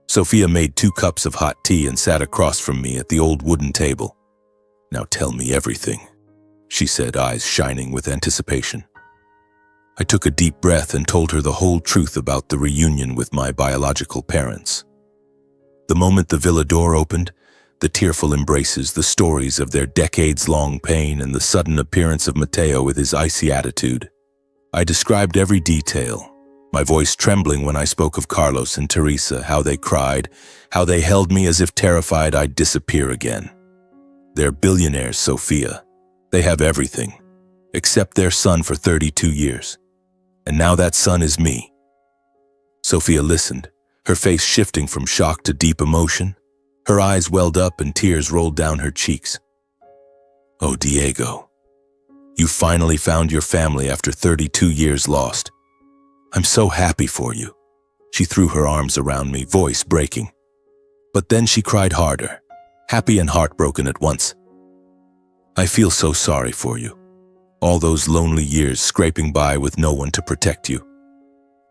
Sofia made 2 cups of hot tea and sat across from me at the old wooden table. Now tell me everything, she said, eyes shining with anticipation. I took a deep breath and told her the whole truth about the reunion with my biological parents. The moment the villa door opened, The tearful embraces, the stories of their decades-long pain, and the sudden appearance of Mateo with his icy attitude. I described every detail, my voice trembling when I spoke of Carlos and Teresa, how they cried, how they held me as if terrified I'd disappear again. They're billionaires, Sofia. They have everything, except their son for 32 years. And now that son is me. Sofia listened, her face shifting from shock to deep emotion. Her eyes welled up and tears rolled down her cheeks. Oh, Diego, you finally found your family after 32 years lost. I'm so happy for you. She threw her arms around me, voice breaking. But then she cried harder, happy and heartbroken at once. I feel so sorry for you. All those lonely years scraping by with no one to protect you.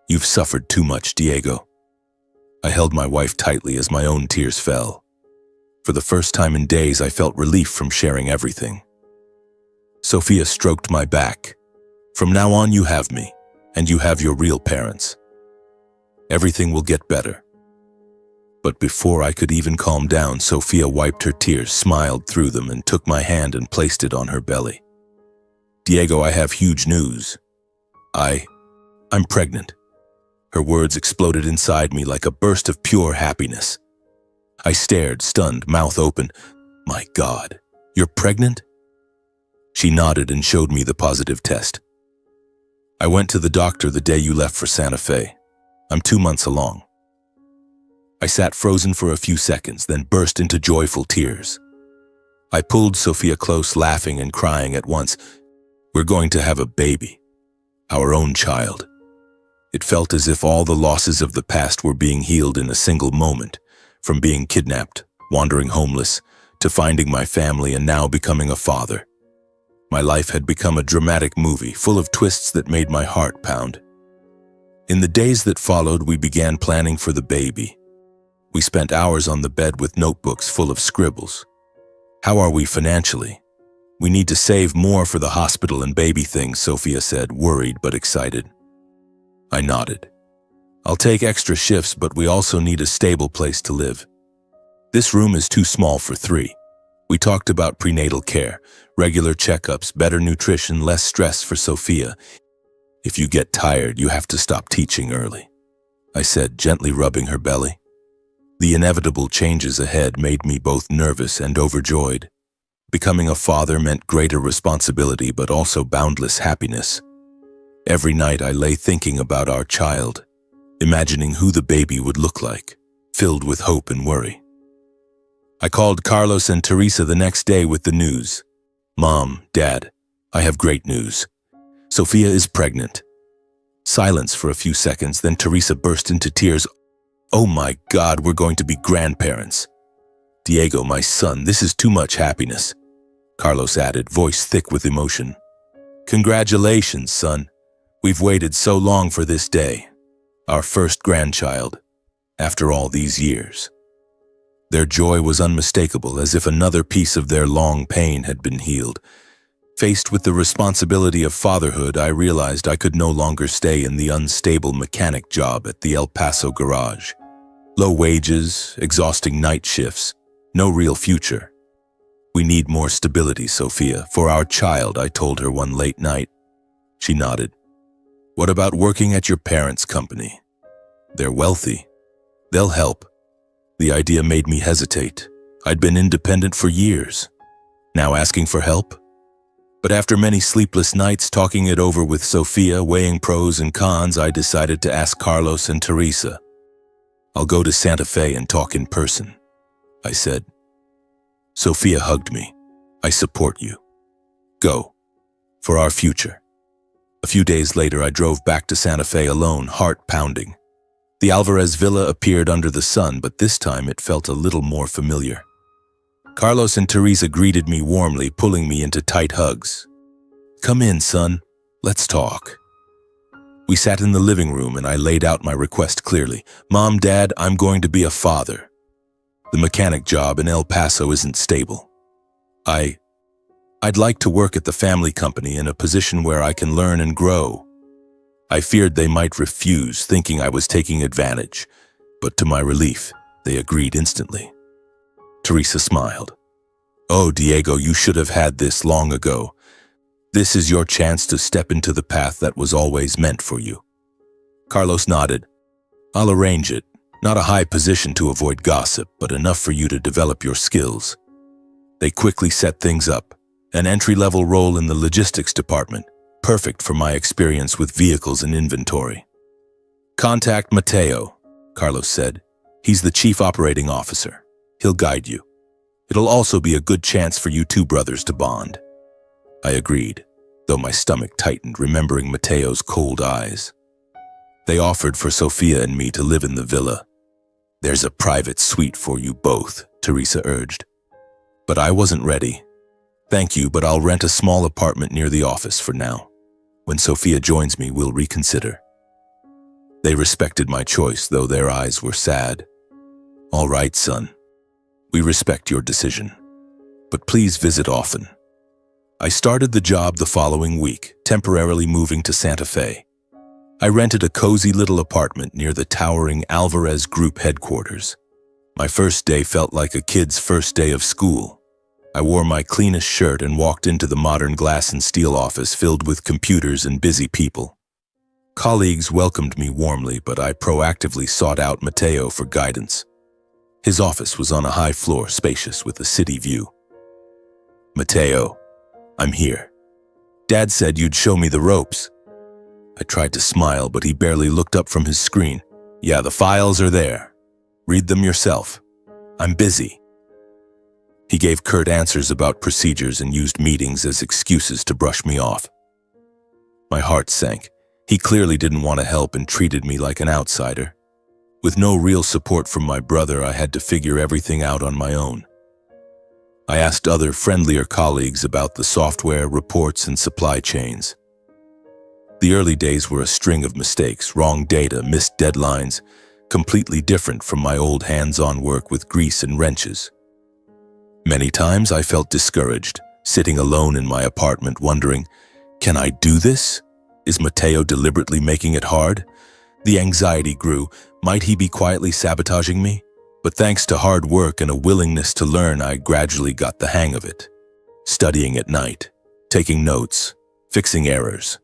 You've suffered too much, Diego. I held my wife tightly as my own tears fell. For the first time in days, I felt relief from sharing everything. Sofia stroked my back. From now on, you have me, and you have your real parents. Everything will get better. But before I could even calm down, Sofia wiped her tears, smiled through them, and took my hand and placed it on her belly. Diego, I have huge news. I'm pregnant. Her words exploded inside me like a burst of pure happiness. I stared, stunned, mouth open. My God, you're pregnant? She nodded and showed me the positive test. I went to the doctor the day you left for Santa Fe. I'm 2 months along. I sat frozen for a few seconds, then burst into joyful tears. I pulled Sofia close, laughing and crying at once. We're going to have a baby, our own child. It felt as if all the losses of the past were being healed in a single moment, from being kidnapped, wandering homeless, to finding my family and now becoming a father. My life had become a dramatic movie, full of twists that made my heart pound. In the days that followed, we began planning for the baby. We spent hours on the bed with notebooks full of scribbles. How are we financially? We need to save more for the hospital and baby things, Sofia said, worried but excited. I nodded. I'll take extra shifts, but we also need a stable place to live. This room is too small for 3. We talked about prenatal care, regular checkups, better nutrition, less stress for Sofia. If you get tired, you have to stop teaching early, I said, gently rubbing her belly. The inevitable changes ahead made me both nervous and overjoyed. Becoming a father meant greater responsibility, but also boundless happiness. Every night I lay thinking about our child, imagining who the baby would look like, filled with hope and worry. I called Carlos and Teresa the next day with the news. Mom, Dad, I have great news. Sofia is pregnant. Silence for a few seconds, then Teresa burst into tears. Oh my God, we're going to be grandparents. Diego, my son, this is too much happiness, Carlos added, voice thick with emotion. Congratulations, son. We've waited so long for this day. Our first grandchild, after all these years. Their joy was unmistakable, as if another piece of their long pain had been healed. Faced with the responsibility of fatherhood, I realized I could no longer stay in the unstable mechanic job at the El Paso garage. Low wages, exhausting night shifts, no real future. We need more stability, Sofia, for our child, I told her one late night. She nodded. What about working at your parents' company? They're wealthy. They'll help. The idea made me hesitate. I'd been independent for years. Now asking for help? But after many sleepless nights talking it over with Sofia, weighing pros and cons, I decided to ask Carlos and Teresa. I'll go to Santa Fe and talk in person, I said. Sofia hugged me. I support you. Go. For our future. A few days later, I drove back to Santa Fe alone, heart pounding. The Alvarez villa appeared under the sun, but this time it felt a little more familiar. Carlos and Teresa greeted me warmly, pulling me into tight hugs. Come in, son. Let's talk. We sat in the living room and I laid out my request clearly. Mom, Dad, I'm going to be a father. The mechanic job in El Paso isn't stable. I'd like to work at the family company in a position where I can learn and grow. I feared they might refuse, thinking I was taking advantage, but to my relief, they agreed instantly. Teresa smiled. Oh, Diego, you should have had this long ago. This is your chance to step into the path that was always meant for you. Carlos nodded. I'll arrange it. Not a high position to avoid gossip, but enough for you to develop your skills. They quickly set things up. An entry-level role in the logistics department, perfect for my experience with vehicles and inventory. Contact Mateo, Carlos said. He's the chief operating officer. He'll guide you. It'll also be a good chance for you two brothers to bond. I agreed, though my stomach tightened remembering Mateo's cold eyes. They offered for Sofia and me to live in the villa. There's a private suite for you both, Teresa urged. But I wasn't ready. Thank you, but I'll rent a small apartment near the office for now. When Sofia joins me, we'll reconsider. They respected my choice, though their eyes were sad. All right, son. We respect your decision. But please visit often. I started the job the following week, temporarily moving to Santa Fe. I rented a cozy little apartment near the towering Alvarez Group headquarters. My first day felt like a kid's first day of school. I wore my cleanest shirt and walked into the modern glass and steel office filled with computers and busy people. Colleagues welcomed me warmly, but I proactively sought out Mateo for guidance. His office was on a high floor, spacious with a city view. Mateo, I'm here. Dad said you'd show me the ropes. I tried to smile, but he barely looked up from his screen. Yeah, the files are there. Read them yourself. I'm busy. He gave curt answers about procedures and used meetings as excuses to brush me off. My heart sank. He clearly didn't want to help and treated me like an outsider. With no real support from my brother, I had to figure everything out on my own. I asked other friendlier colleagues about the software, reports, and supply chains. The early days were a string of mistakes, wrong data, missed deadlines, completely different from my old hands-on work with grease and wrenches. Many times I felt discouraged, sitting alone in my apartment wondering, can I do this? Is Mateo deliberately making it hard? The anxiety grew. Might he be quietly sabotaging me? But thanks to hard work and a willingness to learn, I gradually got the hang of it. Studying at night, taking notes, fixing errors.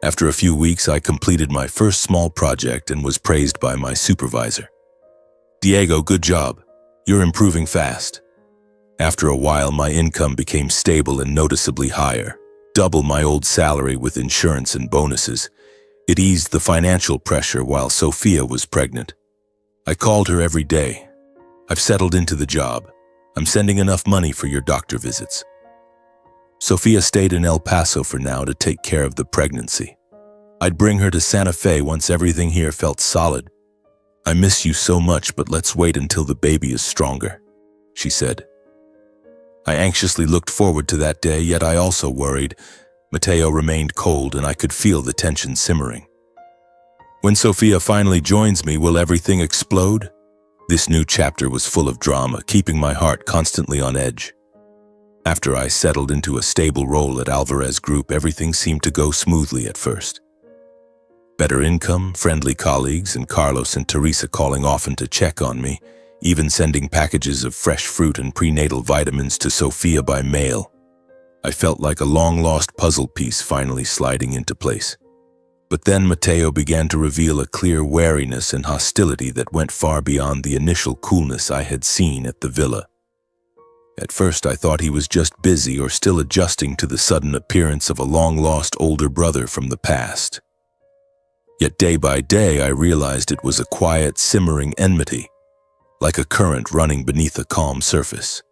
After a few weeks, I completed my first small project and was praised by my supervisor. Diego, good job. You're improving fast. After a while, my income became stable and noticeably higher, double my old salary with insurance and bonuses. It eased the financial pressure while Sofia was pregnant. I called her every day. I've settled into the job. I'm sending enough money for your doctor visits. Sofia stayed in El Paso for now to take care of the pregnancy. I'd bring her to Santa Fe once everything here felt solid. I miss you so much, but let's wait until the baby is stronger, she said. I anxiously looked forward to that day, yet I also worried. Mateo remained cold and I could feel the tension simmering. When Sofia finally joins me, will everything explode? This new chapter was full of drama, keeping my heart constantly on edge. After I settled into a stable role at Alvarez Group, everything seemed to go smoothly at first. Better income, friendly colleagues, and Carlos and Teresa calling often to check on me, even sending packages of fresh fruit and prenatal vitamins to Sofia by mail. I felt like a long-lost puzzle piece finally sliding into place. But then Mateo began to reveal a clear wariness and hostility that went far beyond the initial coolness I had seen at the villa. At first I thought he was just busy or still adjusting to the sudden appearance of a long-lost older brother from the past. Yet day by day I realized it was a quiet, simmering enmity, like a current running beneath a calm surface.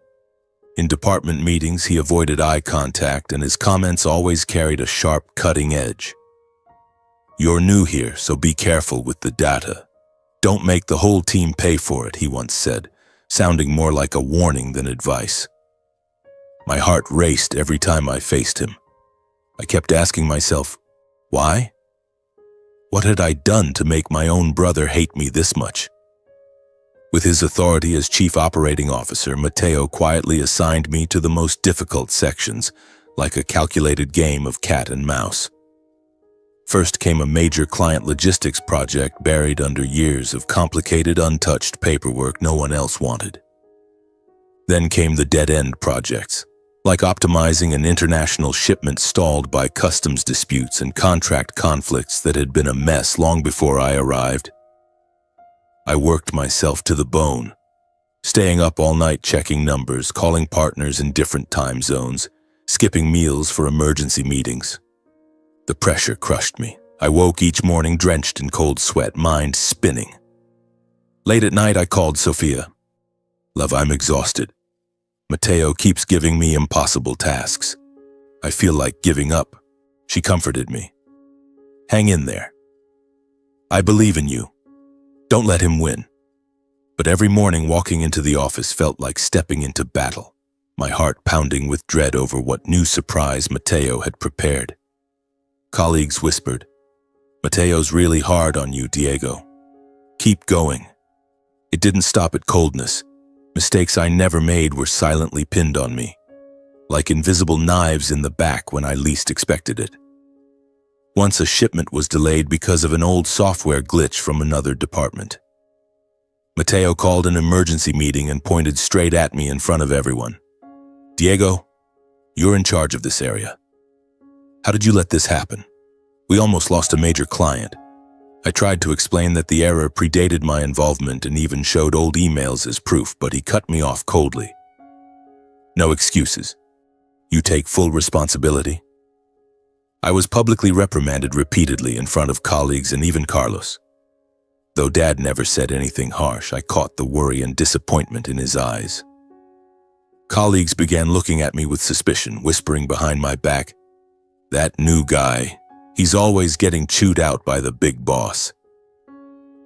In department meetings, he avoided eye contact and his comments always carried a sharp, cutting edge. "You're new here, so be careful with the data. Don't make the whole team pay for it," he once said, sounding more like a warning than advice. My heart raced every time I faced him. I kept asking myself, why? What had I done to make my own brother hate me this much? With his authority as chief operating officer, Mateo quietly assigned me to the most difficult sections, like a calculated game of cat and mouse. First came a major client logistics project buried under years of complicated, untouched paperwork no one else wanted. Then came the dead-end projects, like optimizing an international shipment stalled by customs disputes and contract conflicts that had been a mess long before I arrived. I worked myself to the bone, staying up all night checking numbers, calling partners in different time zones, skipping meals for emergency meetings. The pressure crushed me. I woke each morning drenched in cold sweat, mind spinning. Late at night, I called Sophia. "Love, I'm exhausted. Matteo keeps giving me impossible tasks. I feel like giving up." She comforted me. "Hang in there. I believe in you. Don't let him win." But every morning walking into the office felt like stepping into battle, my heart pounding with dread over what new surprise Matteo had prepared. Colleagues whispered, "Matteo's really hard on you, Diego. Keep going." It didn't stop at coldness. Mistakes I never made were silently pinned on me, like invisible knives in the back when I least expected it. Once a shipment was delayed because of an old software glitch from another department. Matteo called an emergency meeting and pointed straight at me in front of everyone. "Diego, you're in charge of this area. How did you let this happen? We almost lost a major client." I tried to explain that the error predated my involvement and even showed old emails as proof, but he cut me off coldly. "No excuses. You take full responsibility." I was publicly reprimanded repeatedly in front of colleagues and even Carlos. Though Dad never said anything harsh, I caught the worry and disappointment in his eyes. Colleagues began looking at me with suspicion, whispering behind my back, "That new guy, he's always getting chewed out by the big boss."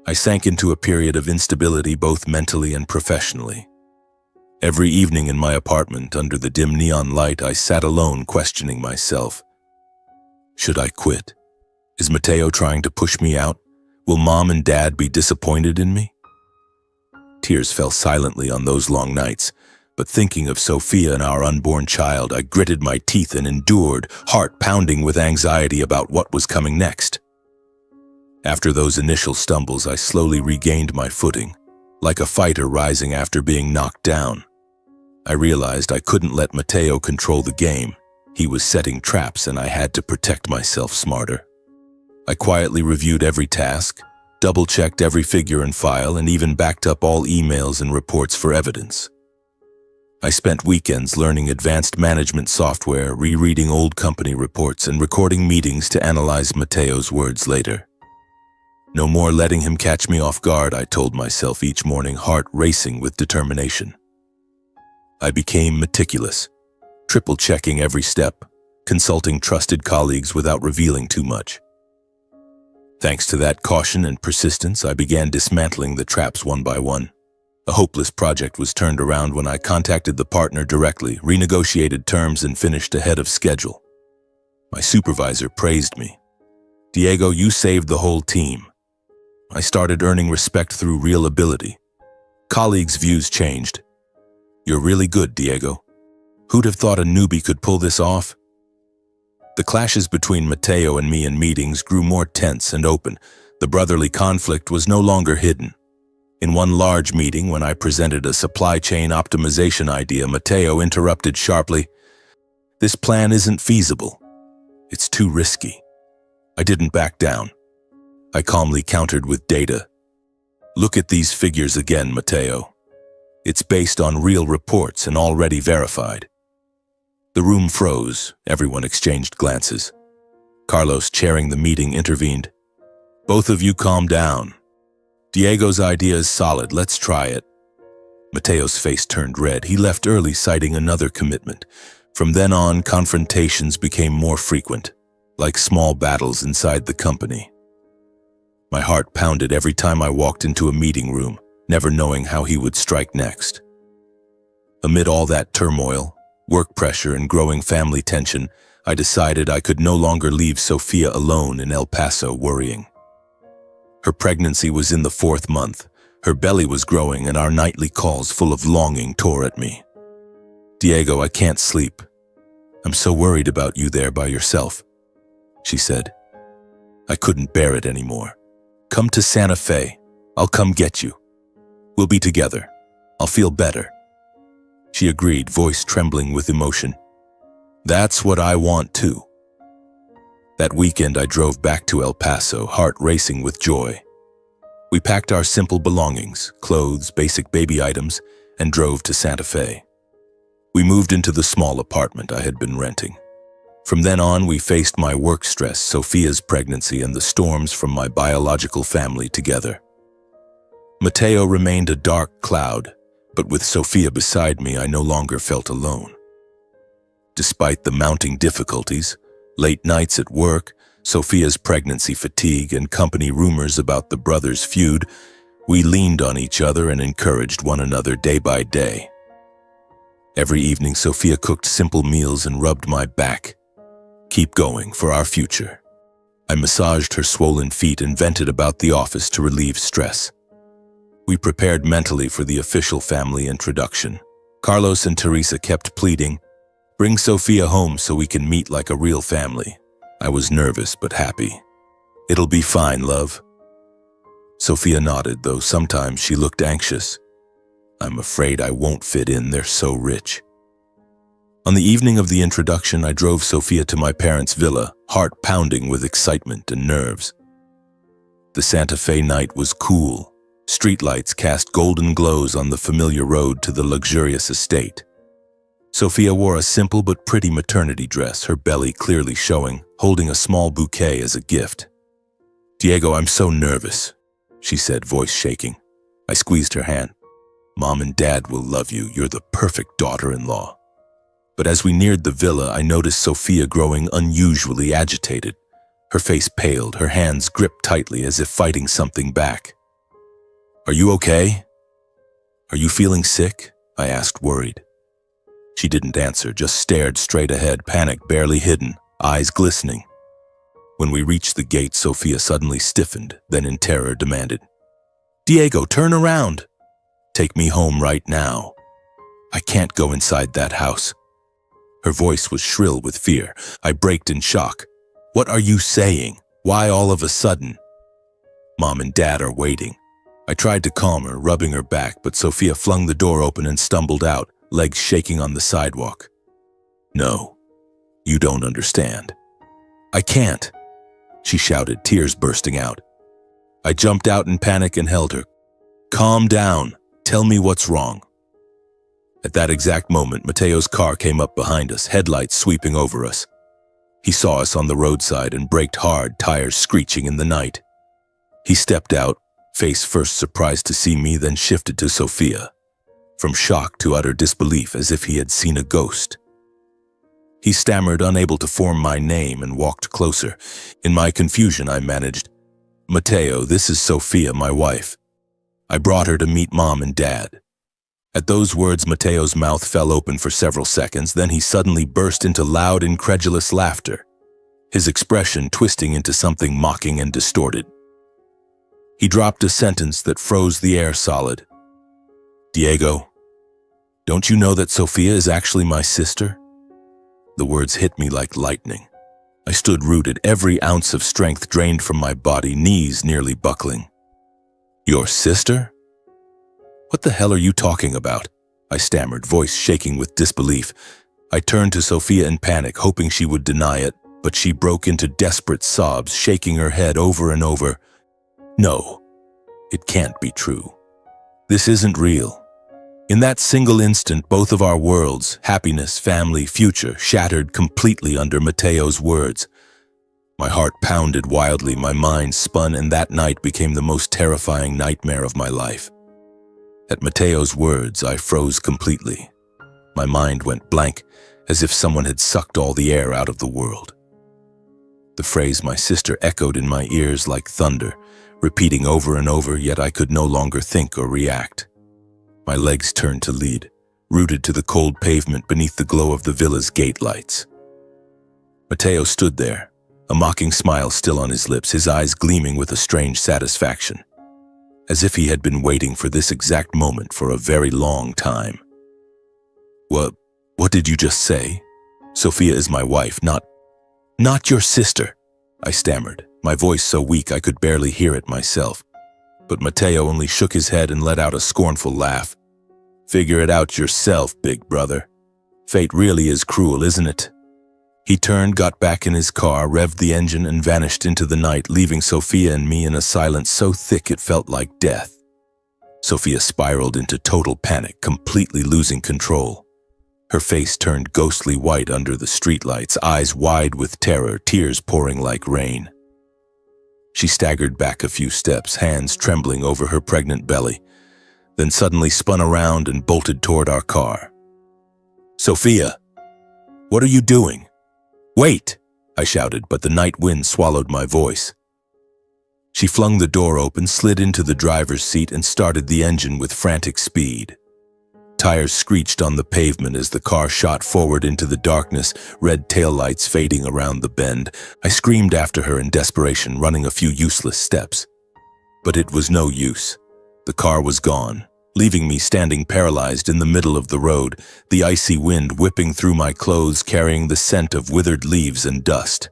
I sank into a period of instability both mentally and professionally. Every evening in my apartment under the dim neon light, I sat alone questioning myself. Should I quit? Is Matteo trying to push me out? Will Mom and Dad be disappointed in me? Tears fell silently on those long nights, but thinking of Sophia and our unborn child, I gritted my teeth and endured, heart pounding with anxiety about what was coming next. After those initial stumbles, I slowly regained my footing, like a fighter rising after being knocked down. I realized I couldn't let Matteo control the game. He was setting traps and I had to protect myself smarter. I quietly reviewed every task, double-checked every figure and file, and even backed up all emails and reports for evidence. I spent weekends learning advanced management software, rereading old company reports, and recording meetings to analyze Matteo's words later. No more letting him catch me off guard, I told myself each morning, heart racing with determination. I became meticulous, triple-checking every step, consulting trusted colleagues without revealing too much. Thanks to that caution and persistence, I began dismantling the traps one by one. A hopeless project was turned around when I contacted the partner directly, renegotiated terms, and finished ahead of schedule. My supervisor praised me. "Diego, you saved the whole team." I started earning respect through real ability. Colleagues' views changed. "You're really good, Diego. Who'd have thought a newbie could pull this off?" The clashes between Matteo and me in meetings grew more tense and open. The brotherly conflict was no longer hidden. In one large meeting, when I presented a supply chain optimization idea, Matteo interrupted sharply, "This plan isn't feasible. It's too risky." I didn't back down. I calmly countered with data. "Look at these figures again, Matteo. It's based on real reports and already verified." The room froze. Everyone exchanged glances. Carlos, chairing the meeting, intervened. "Both of you calm down. Diego's idea is solid. Let's try it." Matteo's face turned red. He left early, citing another commitment. From then on, confrontations became more frequent, like small battles inside the company. My heart pounded every time I walked into a meeting room, never knowing how he would strike next. Amid all that turmoil, work pressure, and growing family tension, I decided I could no longer leave Sophia alone in El Paso worrying. Her pregnancy was in the 4th month, her belly was growing, and our nightly calls full of longing tore at me. "Diego, I can't sleep. I'm so worried about you there by yourself," she said. I couldn't bear it anymore. "Come to Santa Fe. I'll come get you. We'll be together. I'll feel better." She agreed, voice trembling with emotion. That's what I want too. That weekend I drove back to El Paso, heart racing with joy. We packed our simple belongings, clothes, basic baby items, and drove to Santa Fe. We moved into the small apartment I had been renting. From then on, we faced my work stress, Sophia's pregnancy, and the storms from my biological family together. Mateo remained a dark cloud, but with Sophia beside me, I no longer felt alone. Despite the mounting difficulties, late nights at work, Sophia's pregnancy fatigue, and company rumors about the brothers' feud, we leaned on each other and encouraged one another day by day. Every evening, Sophia cooked simple meals and rubbed my back. Keep going for our future. I massaged her swollen feet and vented about the office to relieve stress. We prepared mentally for the official family introduction. Carlos and Teresa kept pleading, "Bring Sophia home so we can meet like a real family." I was nervous but happy. "It'll be fine, love." Sophia nodded, though sometimes she looked anxious. "I'm afraid I won't fit in, they're so rich." On the evening of the introduction, I drove Sophia to my parents' villa, heart pounding with excitement and nerves. The Santa Fe night was cool. Streetlights cast golden glows on the familiar road to the luxurious estate. Sophia wore a simple but pretty maternity dress, her belly clearly showing, holding a small bouquet as a gift. "Diego, I'm so nervous," she said, voice shaking. I squeezed her hand. "Mom and Dad will love you. You're the perfect daughter-in-law." But as we neared the villa, I noticed Sophia growing unusually agitated. Her face paled, her hands gripped tightly as if fighting something back. "Are you okay? Are you feeling sick?" I asked, worried. She didn't answer, just stared straight ahead, panic barely hidden, eyes glistening. When we reached the gate, Sophia suddenly stiffened, then in terror demanded, "Diego, turn around! Take me home right now. I can't go inside that house." Her voice was shrill with fear. I braked in shock. "What are you saying? Why all of a sudden?" "Mom and Dad are waiting." I tried to calm her, rubbing her back, but Sophia flung the door open and stumbled out, legs shaking on the sidewalk. "No, you don't understand." "I can't," she shouted, tears bursting out. I jumped out in panic and held her. "Calm down. Tell me what's wrong." At that exact moment, Mateo's car came up behind us, headlights sweeping over us. He saw us on the roadside and braked hard, tires screeching in the night. He stepped out, face first surprised to see me, then shifted to Sophia. From shock to utter disbelief, as if he had seen a ghost. He stammered, unable to form my name, and walked closer. In my confusion, I managed, "Mateo, this is Sophia, my wife. I brought her to meet Mom and Dad." At those words, Mateo's mouth fell open for several seconds, then he suddenly burst into loud, incredulous laughter, his expression twisting into something mocking and distorted. He dropped a sentence that froze the air solid. "Diego, don't you know that Sophia is actually my sister?" The words hit me like lightning. I stood rooted, every ounce of strength drained from my body, knees nearly buckling. "Your sister? What the hell are you talking about?" I stammered, voice shaking with disbelief. I turned to Sophia in panic, hoping she would deny it, but she broke into desperate sobs, shaking her head over and over. "No, it can't be true. This isn't real." In that single instant, both of our worlds, happiness, family, future, shattered completely under Mateo's words. My heart pounded wildly, my mind spun, and that night became the most terrifying nightmare of my life. At Mateo's words, I froze completely. My mind went blank, as if someone had sucked all the air out of the world. The phrase "my sister" echoed in my ears like thunder, repeating over and over, yet I could no longer think or react. My legs turned to lead, rooted to the cold pavement beneath the glow of the villa's gate lights. Mateo stood there, a mocking smile still on his lips, his eyes gleaming with a strange satisfaction, as if he had been waiting for this exact moment for a very long time. What did you just say? Sophia is my wife, not your sister," I stammered, my voice so weak I could barely hear it myself. But Mateo only shook his head and let out a scornful laugh. Figure it out yourself, big brother. Fate really is cruel, isn't it? He turned, got back in his car, revved the engine, and vanished into the night, leaving Sophia and me in a silence so thick it felt like death. Sophia spiraled into total panic, completely losing control. Her face turned ghostly white under the streetlights, eyes wide with terror, tears pouring like rain. She staggered back a few steps, hands trembling over her pregnant belly, then suddenly spun around and bolted toward our car. "Sophia, what are you doing?" "Wait!" I shouted, but the night wind swallowed my voice. She flung the door open, slid into the driver's seat, and started the engine with frantic speed. Tires screeched on the pavement as the car shot forward into the darkness, red taillights fading around the bend. I screamed after her in desperation, running a few useless steps. But it was no use. The car was gone, leaving me standing paralyzed in the middle of the road, the icy wind whipping through my clothes, carrying the scent of withered leaves and dust.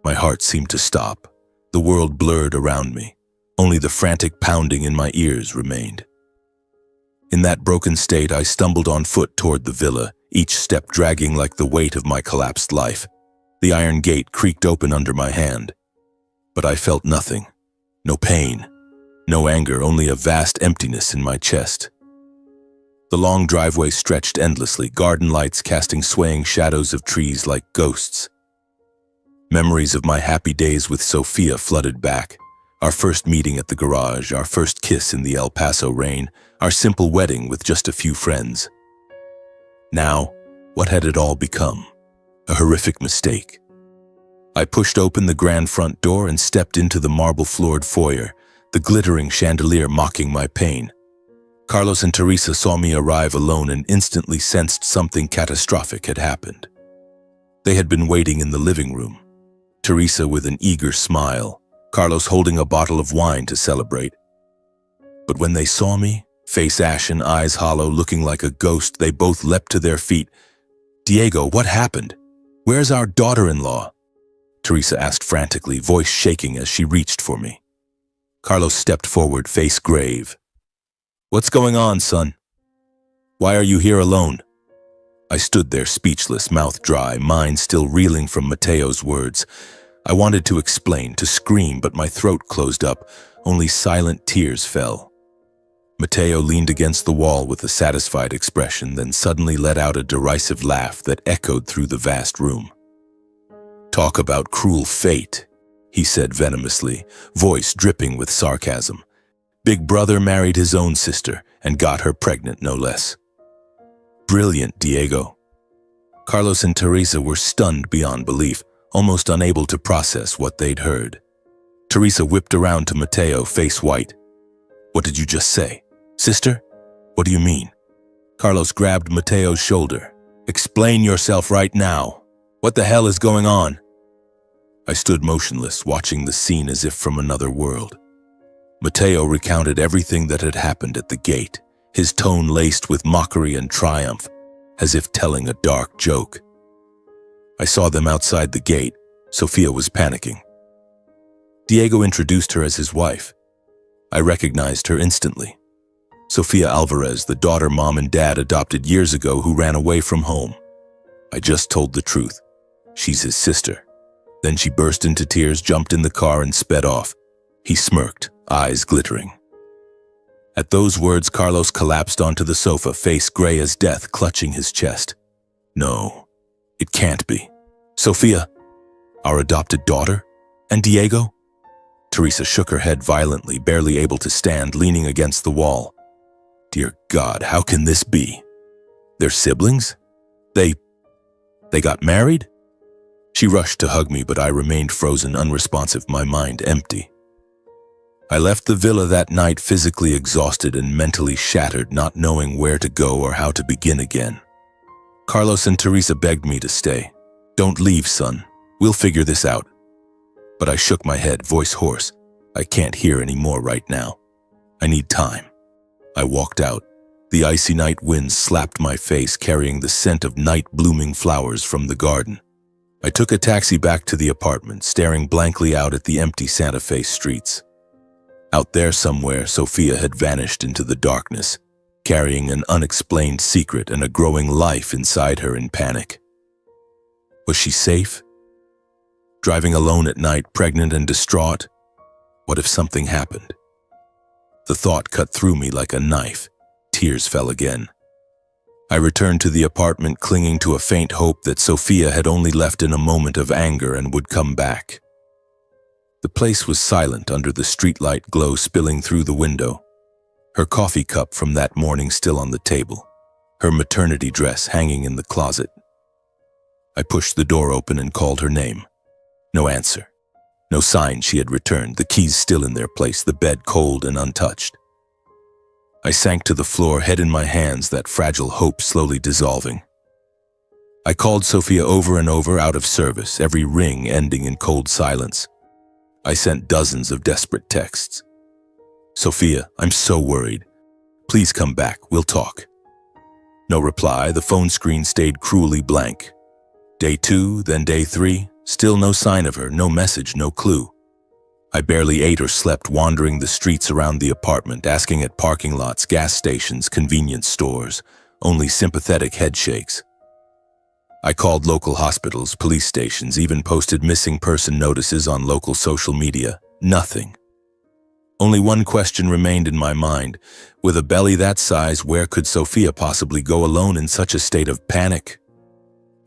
My heart seemed to stop. The world blurred around me. Only the frantic pounding in my ears remained. In that broken state, I stumbled on foot toward the villa, each step dragging like the weight of my collapsed life. The iron gate creaked open under my hand. But I felt nothing. No pain. No anger, only a vast emptiness in my chest. The long driveway stretched endlessly, garden lights casting swaying shadows of trees like ghosts. Memories of my happy days with Sophia flooded back. Our first meeting at the garage, our first kiss in the El Paso rain, our simple wedding with just a few friends. Now, what had it all become? A horrific mistake. I pushed open the grand front door and stepped into the marble-floored foyer, the glittering chandelier mocking my pain. Carlos and Teresa saw me arrive alone and instantly sensed something catastrophic had happened. They had been waiting in the living room. Teresa with an eager smile, Carlos holding a bottle of wine to celebrate. But when they saw me, face ashen, eyes hollow, looking like a ghost, they both leapt to their feet. "Diego, what happened? Where's our daughter-in-law?" Teresa asked frantically, voice shaking as she reached for me. Carlos stepped forward, face grave. "What's going on, son? Why are you here alone?" I stood there speechless, mouth dry, mind still reeling from Mateo's words. I wanted to explain, to scream, but my throat closed up. Only silent tears fell. Mateo leaned against the wall with a satisfied expression, then suddenly let out a derisive laugh that echoed through the vast room. "Talk about cruel fate," he said venomously, voice dripping with sarcasm. "Big brother married his own sister and got her pregnant, no less. Brilliant, Diego." Carlos and Teresa were stunned beyond belief, almost unable to process what they'd heard. Teresa whipped around to Mateo, face white. "What did you just say? Sister? What do you mean?" Carlos grabbed Mateo's shoulder. "Explain yourself right now. What the hell is going on?" I stood motionless, watching the scene as if from another world. Mateo recounted everything that had happened at the gate, his tone laced with mockery and triumph, as if telling a dark joke. I saw them outside the gate. Sophia was panicking. Diego introduced her as his wife. I recognized her instantly. Sofia Alvarez, the daughter Mom and Dad adopted years ago who ran away from home. I just told the truth. She's his sister. Then she burst into tears, jumped in the car, and sped off. He smirked, eyes glittering. At those words, Carlos collapsed onto the sofa, face gray as death, clutching his chest. "No, it can't be. Sophia, our adopted daughter? And Diego?" Teresa shook her head violently, barely able to stand, leaning against the wall. "Dear God, how can this be? They're siblings? They got married?" She rushed to hug me, but I remained frozen, unresponsive, my mind empty. I left the villa that night physically exhausted and mentally shattered, not knowing where to go or how to begin again. Carlos and Teresa begged me to stay. "Don't leave, son. We'll figure this out." But I shook my head, voice hoarse. "I can't hear any more right now. I need time." I walked out. The icy night winds slapped my face, carrying the scent of night-blooming flowers from the garden. I took a taxi back to the apartment, staring blankly out at the empty Santa Fe streets. Out there somewhere, Sophia had vanished into the darkness. carrying an unexplained secret and a growing life inside her in panic. Was she safe? Driving alone at night, pregnant and distraught? What if something happened? The thought cut through me like a knife. Tears fell again. I returned to the apartment, clinging to a faint hope that Sophia had only left in a moment of anger and would come back. The place was silent under the streetlight glow spilling through the window, her coffee cup from that morning still on the table, her maternity dress hanging in the closet. I pushed the door open and called her name. No answer. No sign she had returned, the keys still in their place, the bed cold and untouched. I sank to the floor, head in my hands, that fragile hope slowly dissolving. I called Sophia over and over, out of service, every ring ending in cold silence. I sent dozens of desperate texts. "Sophia, I'm so worried. Please come back, we'll talk." No reply, the phone screen stayed cruelly blank. Day 2, then day 3, still no sign of her, no message, no clue. I barely ate or slept, wandering the streets around the apartment, asking at parking lots, gas stations, convenience stores, only sympathetic head shakes. I called local hospitals, police stations, even posted missing person notices on local social media. Nothing. Only one question remained in my mind. With a belly that size, where could Sophia possibly go alone in such a state of panic?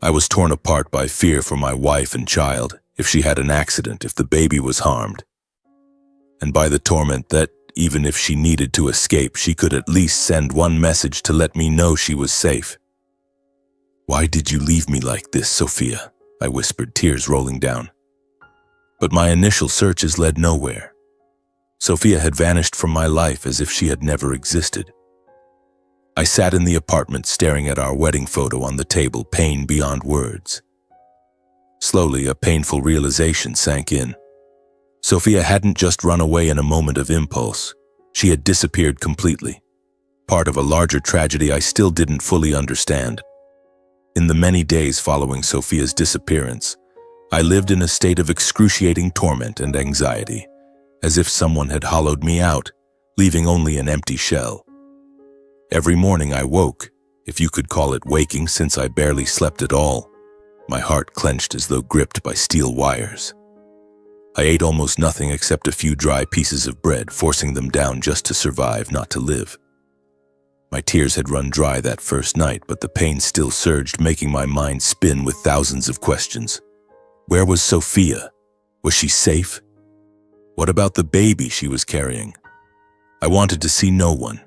I was torn apart by fear for my wife and child, if she had an accident, if the baby was harmed. And by the torment that, even if she needed to escape, she could at least send one message to let me know she was safe. "Why did you leave me like this, Sophia?" I whispered, tears rolling down. But my initial searches led nowhere. Sophia had vanished from my life as if she had never existed. I sat in the apartment, staring at our wedding photo on the table, pain beyond words. Slowly, a painful realization sank in. Sophia hadn't just run away in a moment of impulse. She had disappeared completely, part of a larger tragedy I still didn't fully understand. In the many days following Sophia's disappearance, I lived in a state of excruciating torment and anxiety, as if someone had hollowed me out, leaving only an empty shell. Every morning I woke, if you could call it waking since I barely slept at all, my heart clenched as though gripped by steel wires. I ate almost nothing except a few dry pieces of bread, forcing them down just to survive, not to live. My tears had run dry that first night, but the pain still surged, making my mind spin with thousands of questions. Where was Sophia? Was she safe? What about the baby she was carrying? I wanted to see no one.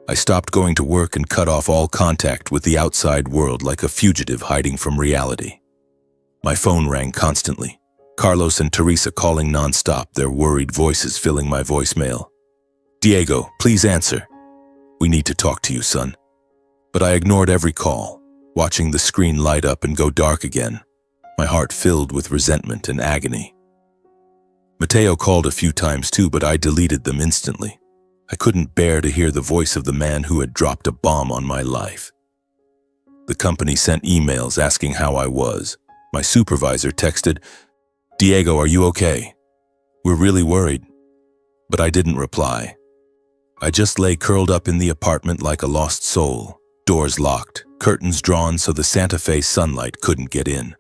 I stopped going to work and cut off all contact with the outside world like a fugitive hiding from reality. My phone rang constantly. Carlos and Teresa calling nonstop, their worried voices filling my voicemail. "Diego, please answer. We need to talk to you, son." But I ignored every call, watching the screen light up and go dark again, my heart filled with resentment and agony. Mateo called a few times too, but I deleted them instantly. I couldn't bear to hear the voice of the man who had dropped a bomb on my life. The company sent emails asking how I was. My supervisor texted, "Diego, are you okay? We're really worried." But I didn't reply. I just lay curled up in the apartment like a lost soul, doors locked, curtains drawn so the Santa Fe sunlight couldn't get in.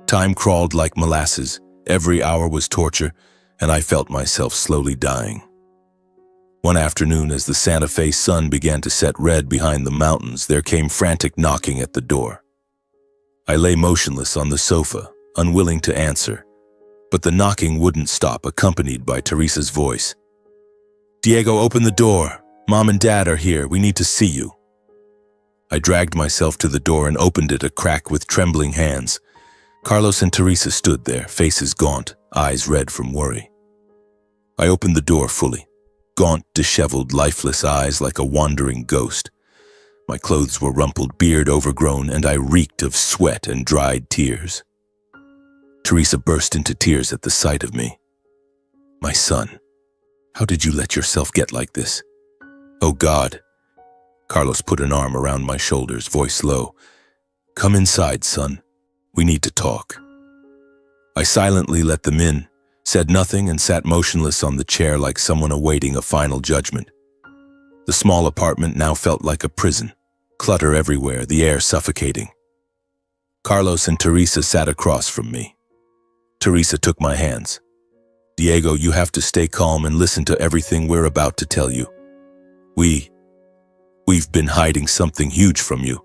Time crawled like molasses, every hour was torture, and I felt myself slowly dying. One afternoon, as the Santa Fe sun began to set red behind the mountains, there came frantic knocking at the door. I lay motionless on the sofa, unwilling to answer, but the knocking wouldn't stop, accompanied by Teresa's voice. "Diego, open the door. Mom and Dad are here. We need to see you." I dragged myself to the door and opened it a crack with trembling hands. Carlos and Teresa stood there, faces gaunt, eyes red from worry. I opened the door fully. Gaunt, disheveled, lifeless eyes like a wandering ghost. My clothes were rumpled, beard overgrown, and I reeked of sweat and dried tears. Teresa burst into tears at the sight of me. "My son, how did you let yourself get like this?" "Oh God." Carlos put an arm around my shoulders, voice low. "Come inside, son. We need to talk." I silently let them in, said nothing, and sat motionless on the chair like someone awaiting a final judgment. The small apartment now felt like a prison. Clutter everywhere, the air suffocating. Carlos and Teresa sat across from me. Teresa took my hands. Diego, you have to stay calm and listen to everything we're about to tell you. We've been hiding something huge from you.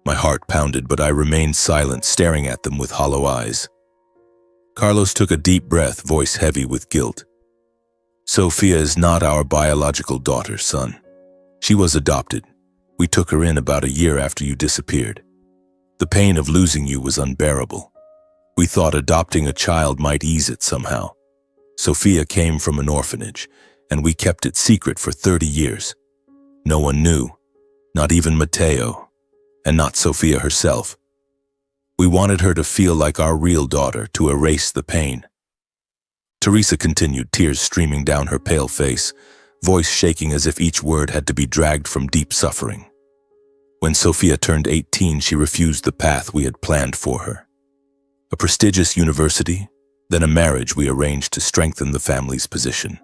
My heart pounded, but I remained silent, staring at them with hollow eyes. Carlos took a deep breath, voice heavy with guilt. Sofia is not our biological daughter, son. She was adopted. We took her in about a year after you disappeared. The pain of losing you was unbearable. We thought adopting a child might ease it somehow. Sofia came from an orphanage, and we kept it secret for 30 years. No one knew, not even Mateo, and not Sofia herself. We wanted her to feel like our real daughter, to erase the pain. Teresa continued, tears streaming down her pale face, voice shaking as if each word had to be dragged from deep suffering. When Sofia turned 18, she refused the path we had planned for her. A prestigious university, then a marriage we arranged to strengthen the family's position.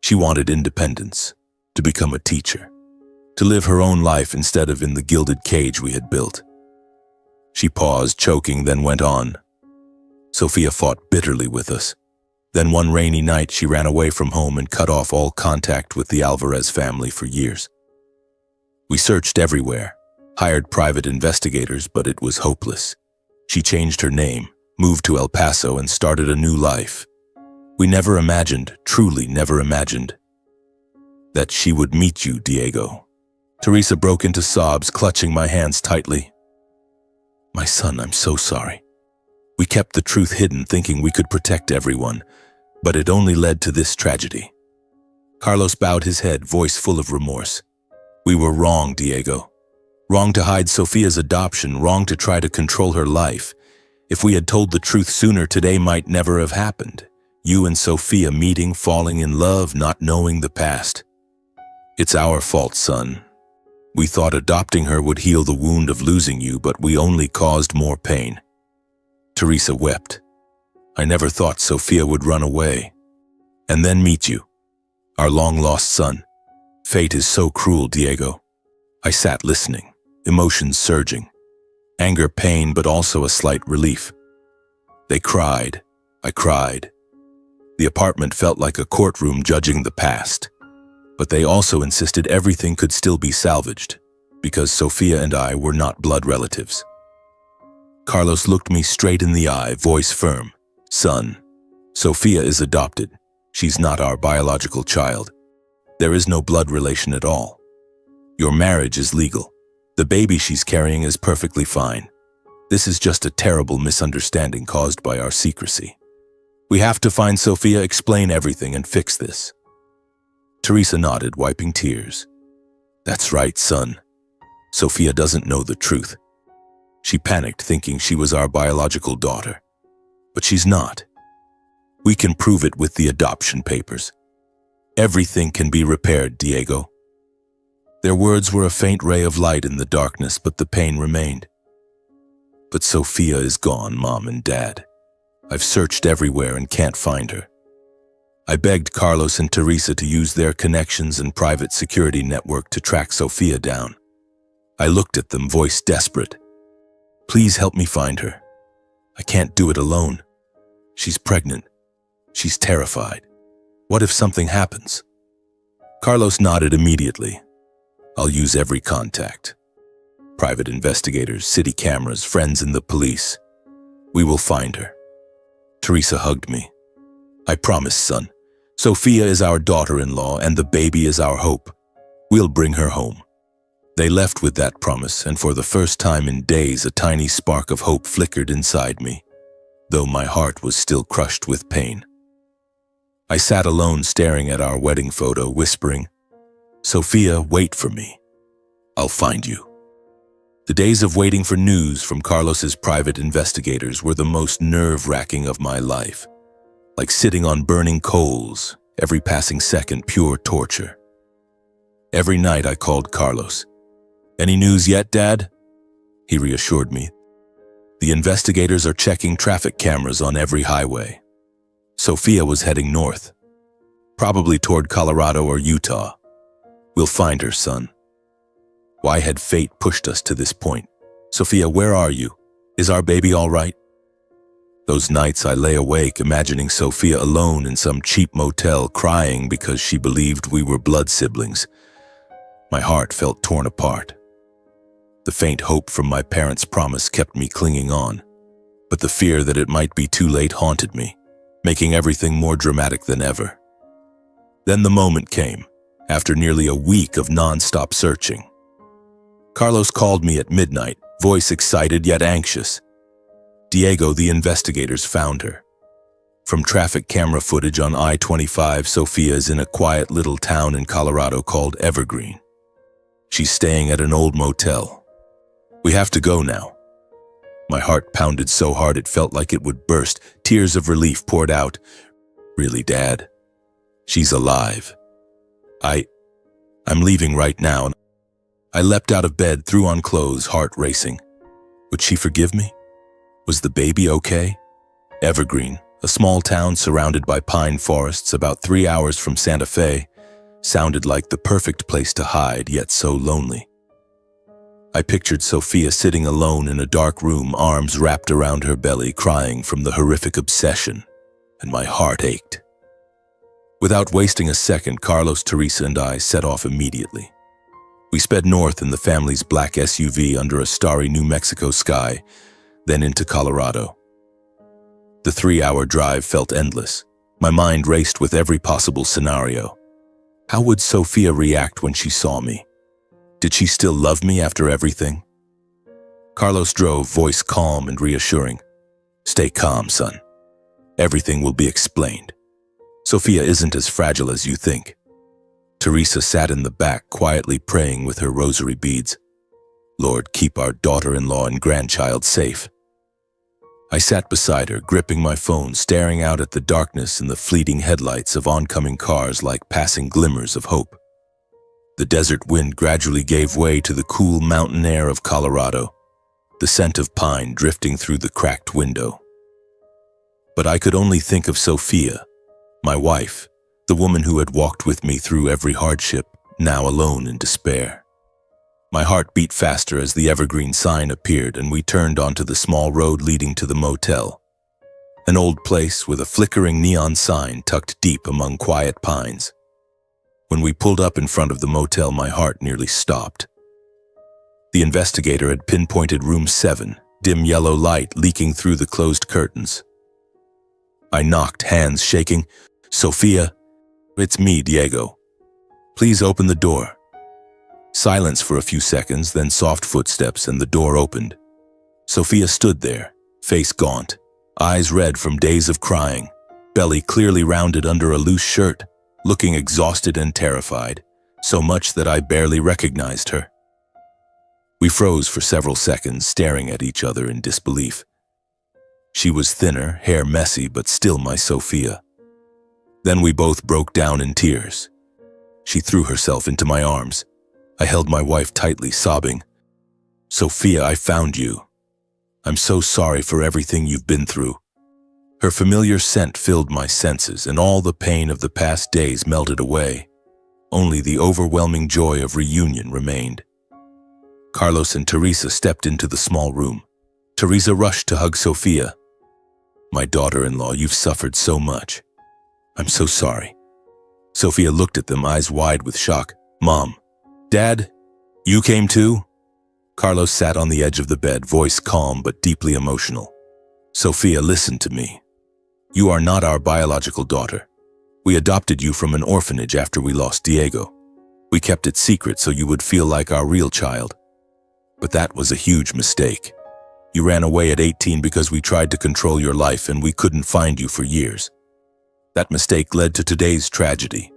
She wanted independence, to become a teacher, to live her own life instead of in the gilded cage we had built. She paused, choking, then went on. Sofia fought bitterly with us. Then one rainy night, she ran away from home and cut off all contact with the Alvarez family for years. We searched everywhere, hired private investigators, but it was hopeless. She changed her name, moved to El Paso, and started a new life. We never imagined, truly never imagined, that she would meet you, Diego. Teresa broke into sobs, clutching my hands tightly. My son, I'm so sorry. We kept the truth hidden, thinking we could protect everyone, but it only led to this tragedy. Carlos bowed his head, voice full of remorse. We were wrong, Diego. Wrong to hide Sofia's adoption, wrong to try to control her life. If we had told the truth sooner, today might never have happened. You and Sofia meeting, falling in love, not knowing the past. It's our fault, son. We thought adopting her would heal the wound of losing you, but we only caused more pain. Teresa wept. I never thought Sofia would run away. And then meet you, our long-lost son. Fate is so cruel, Diego. I sat listening, emotions surging. Anger, pain, but also a slight relief. They cried. I cried. The apartment felt like a courtroom judging the past. But they also insisted everything could still be salvaged, because Sofia and I were not blood relatives. Carlos looked me straight in the eye, voice firm. Son, Sofia is adopted. She's not our biological child. There is no blood relation at all. Your marriage is legal. The baby she's carrying is perfectly fine. This is just a terrible misunderstanding caused by our secrecy. We have to find Sofia, explain everything, and fix this. Teresa nodded, wiping tears. That's right, son. Sofia doesn't know the truth. She panicked, thinking she was our biological daughter. But she's not. We can prove it with the adoption papers. Everything can be repaired, Diego. Their words were a faint ray of light in the darkness, but the pain remained. But Sofia is gone, Mom and Dad. I've searched everywhere and can't find her. I begged Carlos and Teresa to use their connections and private security network to track Sofia down. I looked at them, voice desperate. Please help me find her. I can't do it alone. She's pregnant. She's terrified. What if something happens? Carlos nodded immediately. I'll use every contact. Private investigators, city cameras, friends in the police. We will find her. Teresa hugged me. I promise, son. Sofia is our daughter-in-law and the baby is our hope. We'll bring her home. They left with that promise, and for the first time in days, a tiny spark of hope flickered inside me, though my heart was still crushed with pain. I sat alone staring at our wedding photo, whispering, Sofia, wait for me. I'll find you. The days of waiting for news from Carlos's private investigators were the most nerve-wracking of my life. Like sitting on burning coals, every passing second pure torture. Every night I called Carlos. Any news yet, Dad? He reassured me. The investigators are checking traffic cameras on every highway. Sofia was heading north, probably toward Colorado or Utah. We'll find her, son. Why had fate pushed us to this point? Sophia, where are you? Is our baby all right? Those nights I lay awake imagining Sophia alone in some cheap motel crying because she believed we were blood siblings. My heart felt torn apart. The faint hope from my parents' promise kept me clinging on, but the fear that it might be too late haunted me, making everything more dramatic than ever. Then the moment came, after nearly a week of non-stop searching. Carlos called me at midnight, voice excited yet anxious. Diego, the investigators, found her. From traffic camera footage on I-25, Sophia is in a quiet little town in Colorado called Evergreen. She's staying at an old motel. We have to go now. My heart pounded so hard it felt like it would burst. Tears of relief poured out. Really, Dad? She's alive. I'm leaving right now. I leapt out of bed, threw on clothes, heart racing. Would she forgive me? Was the baby okay? Evergreen, a small town surrounded by pine forests about 3 hours from Santa Fe, sounded like the perfect place to hide, yet so lonely. I pictured Sophia sitting alone in a dark room, arms wrapped around her belly, crying from the horrific obsession, and my heart ached. Without wasting a second, Carlos, Teresa, and I set off immediately. We sped north in the family's black SUV under a starry New Mexico sky, then into Colorado. The 3-hour drive felt endless. My mind raced with every possible scenario. How would Sophia react when she saw me? Did she still love me after everything? Carlos drove, voice calm and reassuring. Stay calm, son. Everything will be explained. Sophia isn't as fragile as you think. Teresa sat in the back, quietly praying with her rosary beads. Lord, keep our daughter-in-law and grandchild safe. I sat beside her, gripping my phone, staring out at the darkness and the fleeting headlights of oncoming cars like passing glimmers of hope. The desert wind gradually gave way to the cool mountain air of Colorado, the scent of pine drifting through the cracked window. But I could only think of Sophia, my wife, the woman who had walked with me through every hardship, now alone in despair. My heart beat faster as the Evergreen sign appeared and we turned onto the small road leading to the motel. An old place with a flickering neon sign tucked deep among quiet pines. When we pulled up in front of the motel, my heart nearly stopped. The investigator had pinpointed room 7, dim yellow light leaking through the closed curtains. I knocked, hands shaking. Sophia, it's me, Diego. Please open the door. Silence for a few seconds, then soft footsteps and the door opened. Sophia stood there, face gaunt, eyes red from days of crying, belly clearly rounded under a loose shirt, looking exhausted and terrified, so much that I barely recognized her. We froze for several seconds, staring at each other in disbelief. She was thinner, hair messy, but still my Sophia. Then we both broke down in tears. She threw herself into my arms. I held my wife tightly, sobbing. Sophia, I found you. I'm so sorry for everything you've been through. Her familiar scent filled my senses, and all the pain of the past days melted away. Only the overwhelming joy of reunion remained. Carlos and Teresa stepped into the small room. Teresa rushed to hug Sophia. My daughter-in-law, you've suffered so much. I'm so sorry. Sophia looked at them, eyes wide with shock. Mom, Dad, you came too? Carlos sat on the edge of the bed, voice calm but deeply emotional. Sophia, listen to me. You are not our biological daughter. We adopted you from an orphanage after we lost Diego. We kept it secret so you would feel like our real child. But that was a huge mistake. You ran away at 18 because we tried to control your life and we couldn't find you for years. That mistake led to today's tragedy.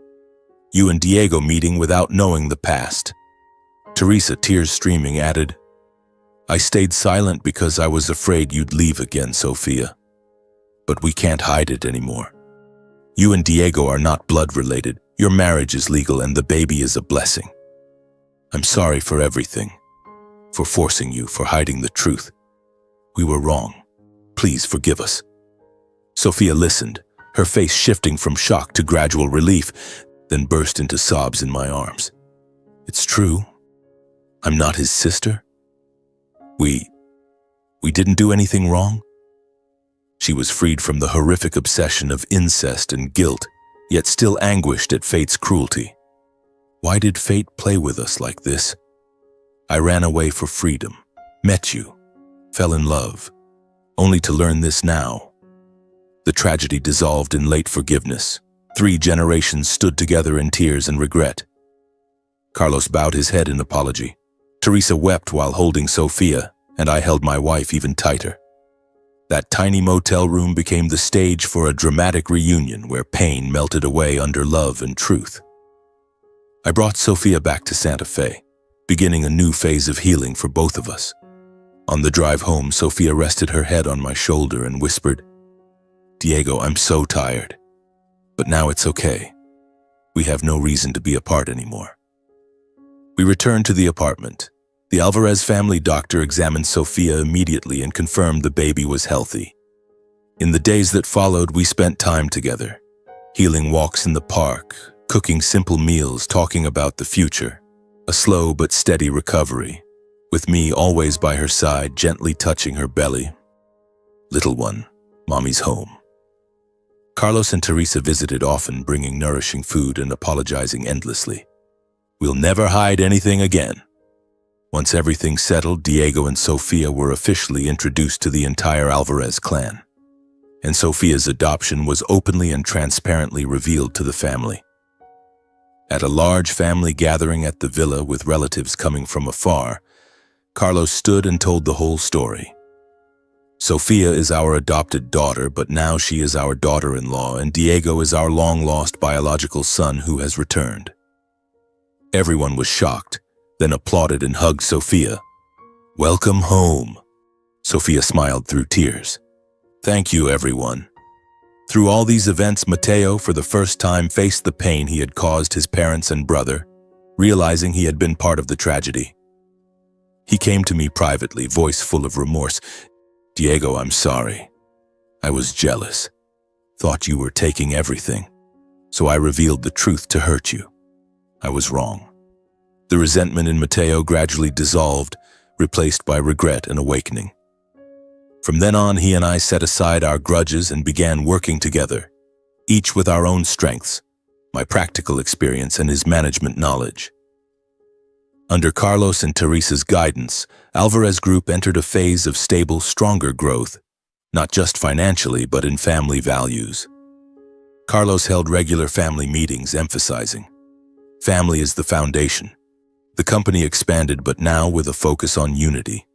You and Diego meeting without knowing the past. Teresa, tears streaming, added, I stayed silent because I was afraid you'd leave again, Sophia. But we can't hide it anymore. You and Diego are not blood related. Your marriage is legal and the baby is a blessing. I'm sorry for everything. For forcing you, for hiding the truth. We were wrong. Please forgive us. Sophia listened, her face shifting from shock to gradual relief, then burst into sobs in my arms. It's true. I'm not his sister. We didn't do anything wrong. She was freed from the horrific obsession of incest and guilt, yet still anguished at fate's cruelty. Why did fate play with us like this? I ran away for freedom, met you, fell in love, only to learn this now. The tragedy dissolved in late forgiveness. 3 generations stood together in tears and regret. Carlos bowed his head in apology. Teresa wept while holding Sophia, and I held my wife even tighter. That tiny motel room became the stage for a dramatic reunion where pain melted away under love and truth. I brought Sophia back to Santa Fe, beginning a new phase of healing for both of us. On the drive home, Sophia rested her head on my shoulder and whispered, "Diego, I'm so tired. But now it's okay. We have no reason to be apart anymore." We returned to the apartment. The Alvarez family doctor examined Sophia immediately and confirmed the baby was healthy. In the days that followed, we spent time together, healing walks in the park, cooking simple meals, talking about the future. A slow but steady recovery, with me always by her side, gently touching her belly. "Little one, Mommy's home." Carlos and Teresa visited often, bringing nourishing food and apologizing endlessly. "We'll never hide anything again." Once everything settled, Diego and Sophia were officially introduced to the entire Alvarez clan, and Sophia's adoption was openly and transparently revealed to the family. At a large family gathering at the villa with relatives coming from afar, Carlos stood and told the whole story. "Sophia is our adopted daughter, but now she is our daughter-in-law, and Diego is our long-lost biological son who has returned." Everyone was shocked, then applauded and hugged Sophia. "Welcome home." Sophia smiled through tears. "Thank you, everyone." Through all these events, Mateo, for the first time, faced the pain he had caused his parents and brother, realizing he had been part of the tragedy. He came to me privately, voice full of remorse. "Diego, I'm sorry. I was jealous. Thought you were taking everything. So I revealed the truth to hurt you. I was wrong." The resentment in Mateo gradually dissolved, replaced by regret and awakening. From then on, he and I set aside our grudges and began working together, each with our own strengths, my practical experience and his management knowledge. Under Carlos and Teresa's guidance, Alvarez Group entered a phase of stable, stronger growth, not just financially, but in family values. Carlos held regular family meetings, emphasizing, "Family is the foundation." The company expanded, but now with a focus on unity.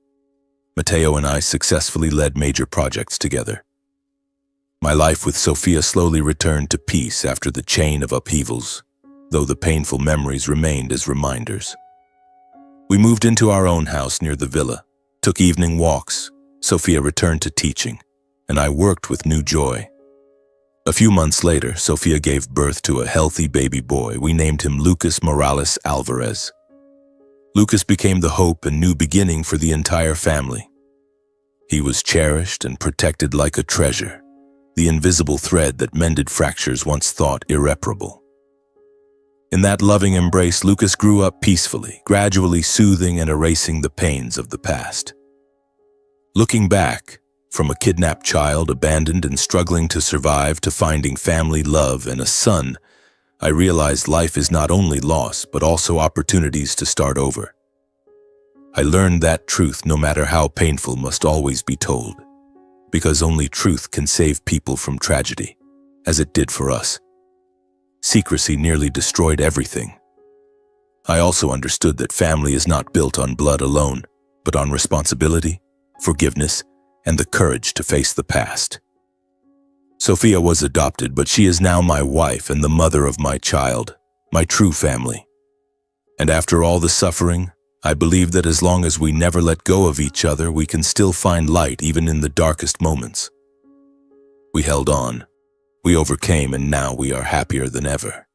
Mateo and I successfully led major projects together. My life with Sophia slowly returned to peace after the chain of upheavals, though the painful memories remained as reminders. We moved into our own house near the villa, took evening walks. Sophia returned to teaching, and I worked with new joy. A few months later, Sophia gave birth to a healthy baby boy. We named him Lucas Morales Alvarez. Lucas became the hope and new beginning for the entire family. He was cherished and protected like a treasure, the invisible thread that mended fractures once thought irreparable. In that loving embrace, Lucas grew up peacefully, gradually soothing and erasing the pains of the past. Looking back, from a kidnapped child abandoned and struggling to survive to finding family love and a son, I realized life is not only loss, but also opportunities to start over. I learned that truth, no matter how painful, must always be told, because only truth can save people from tragedy, as it did for us. Secrecy nearly destroyed everything. I also understood that family is not built on blood alone, but on responsibility, forgiveness, and the courage to face the past. Sophia was adopted, but she is now my wife and the mother of my child, my true family. And after all the suffering, I believe that as long as we never let go of each other, we can still find light even in the darkest moments. We held on, we overcame, and now we are happier than ever.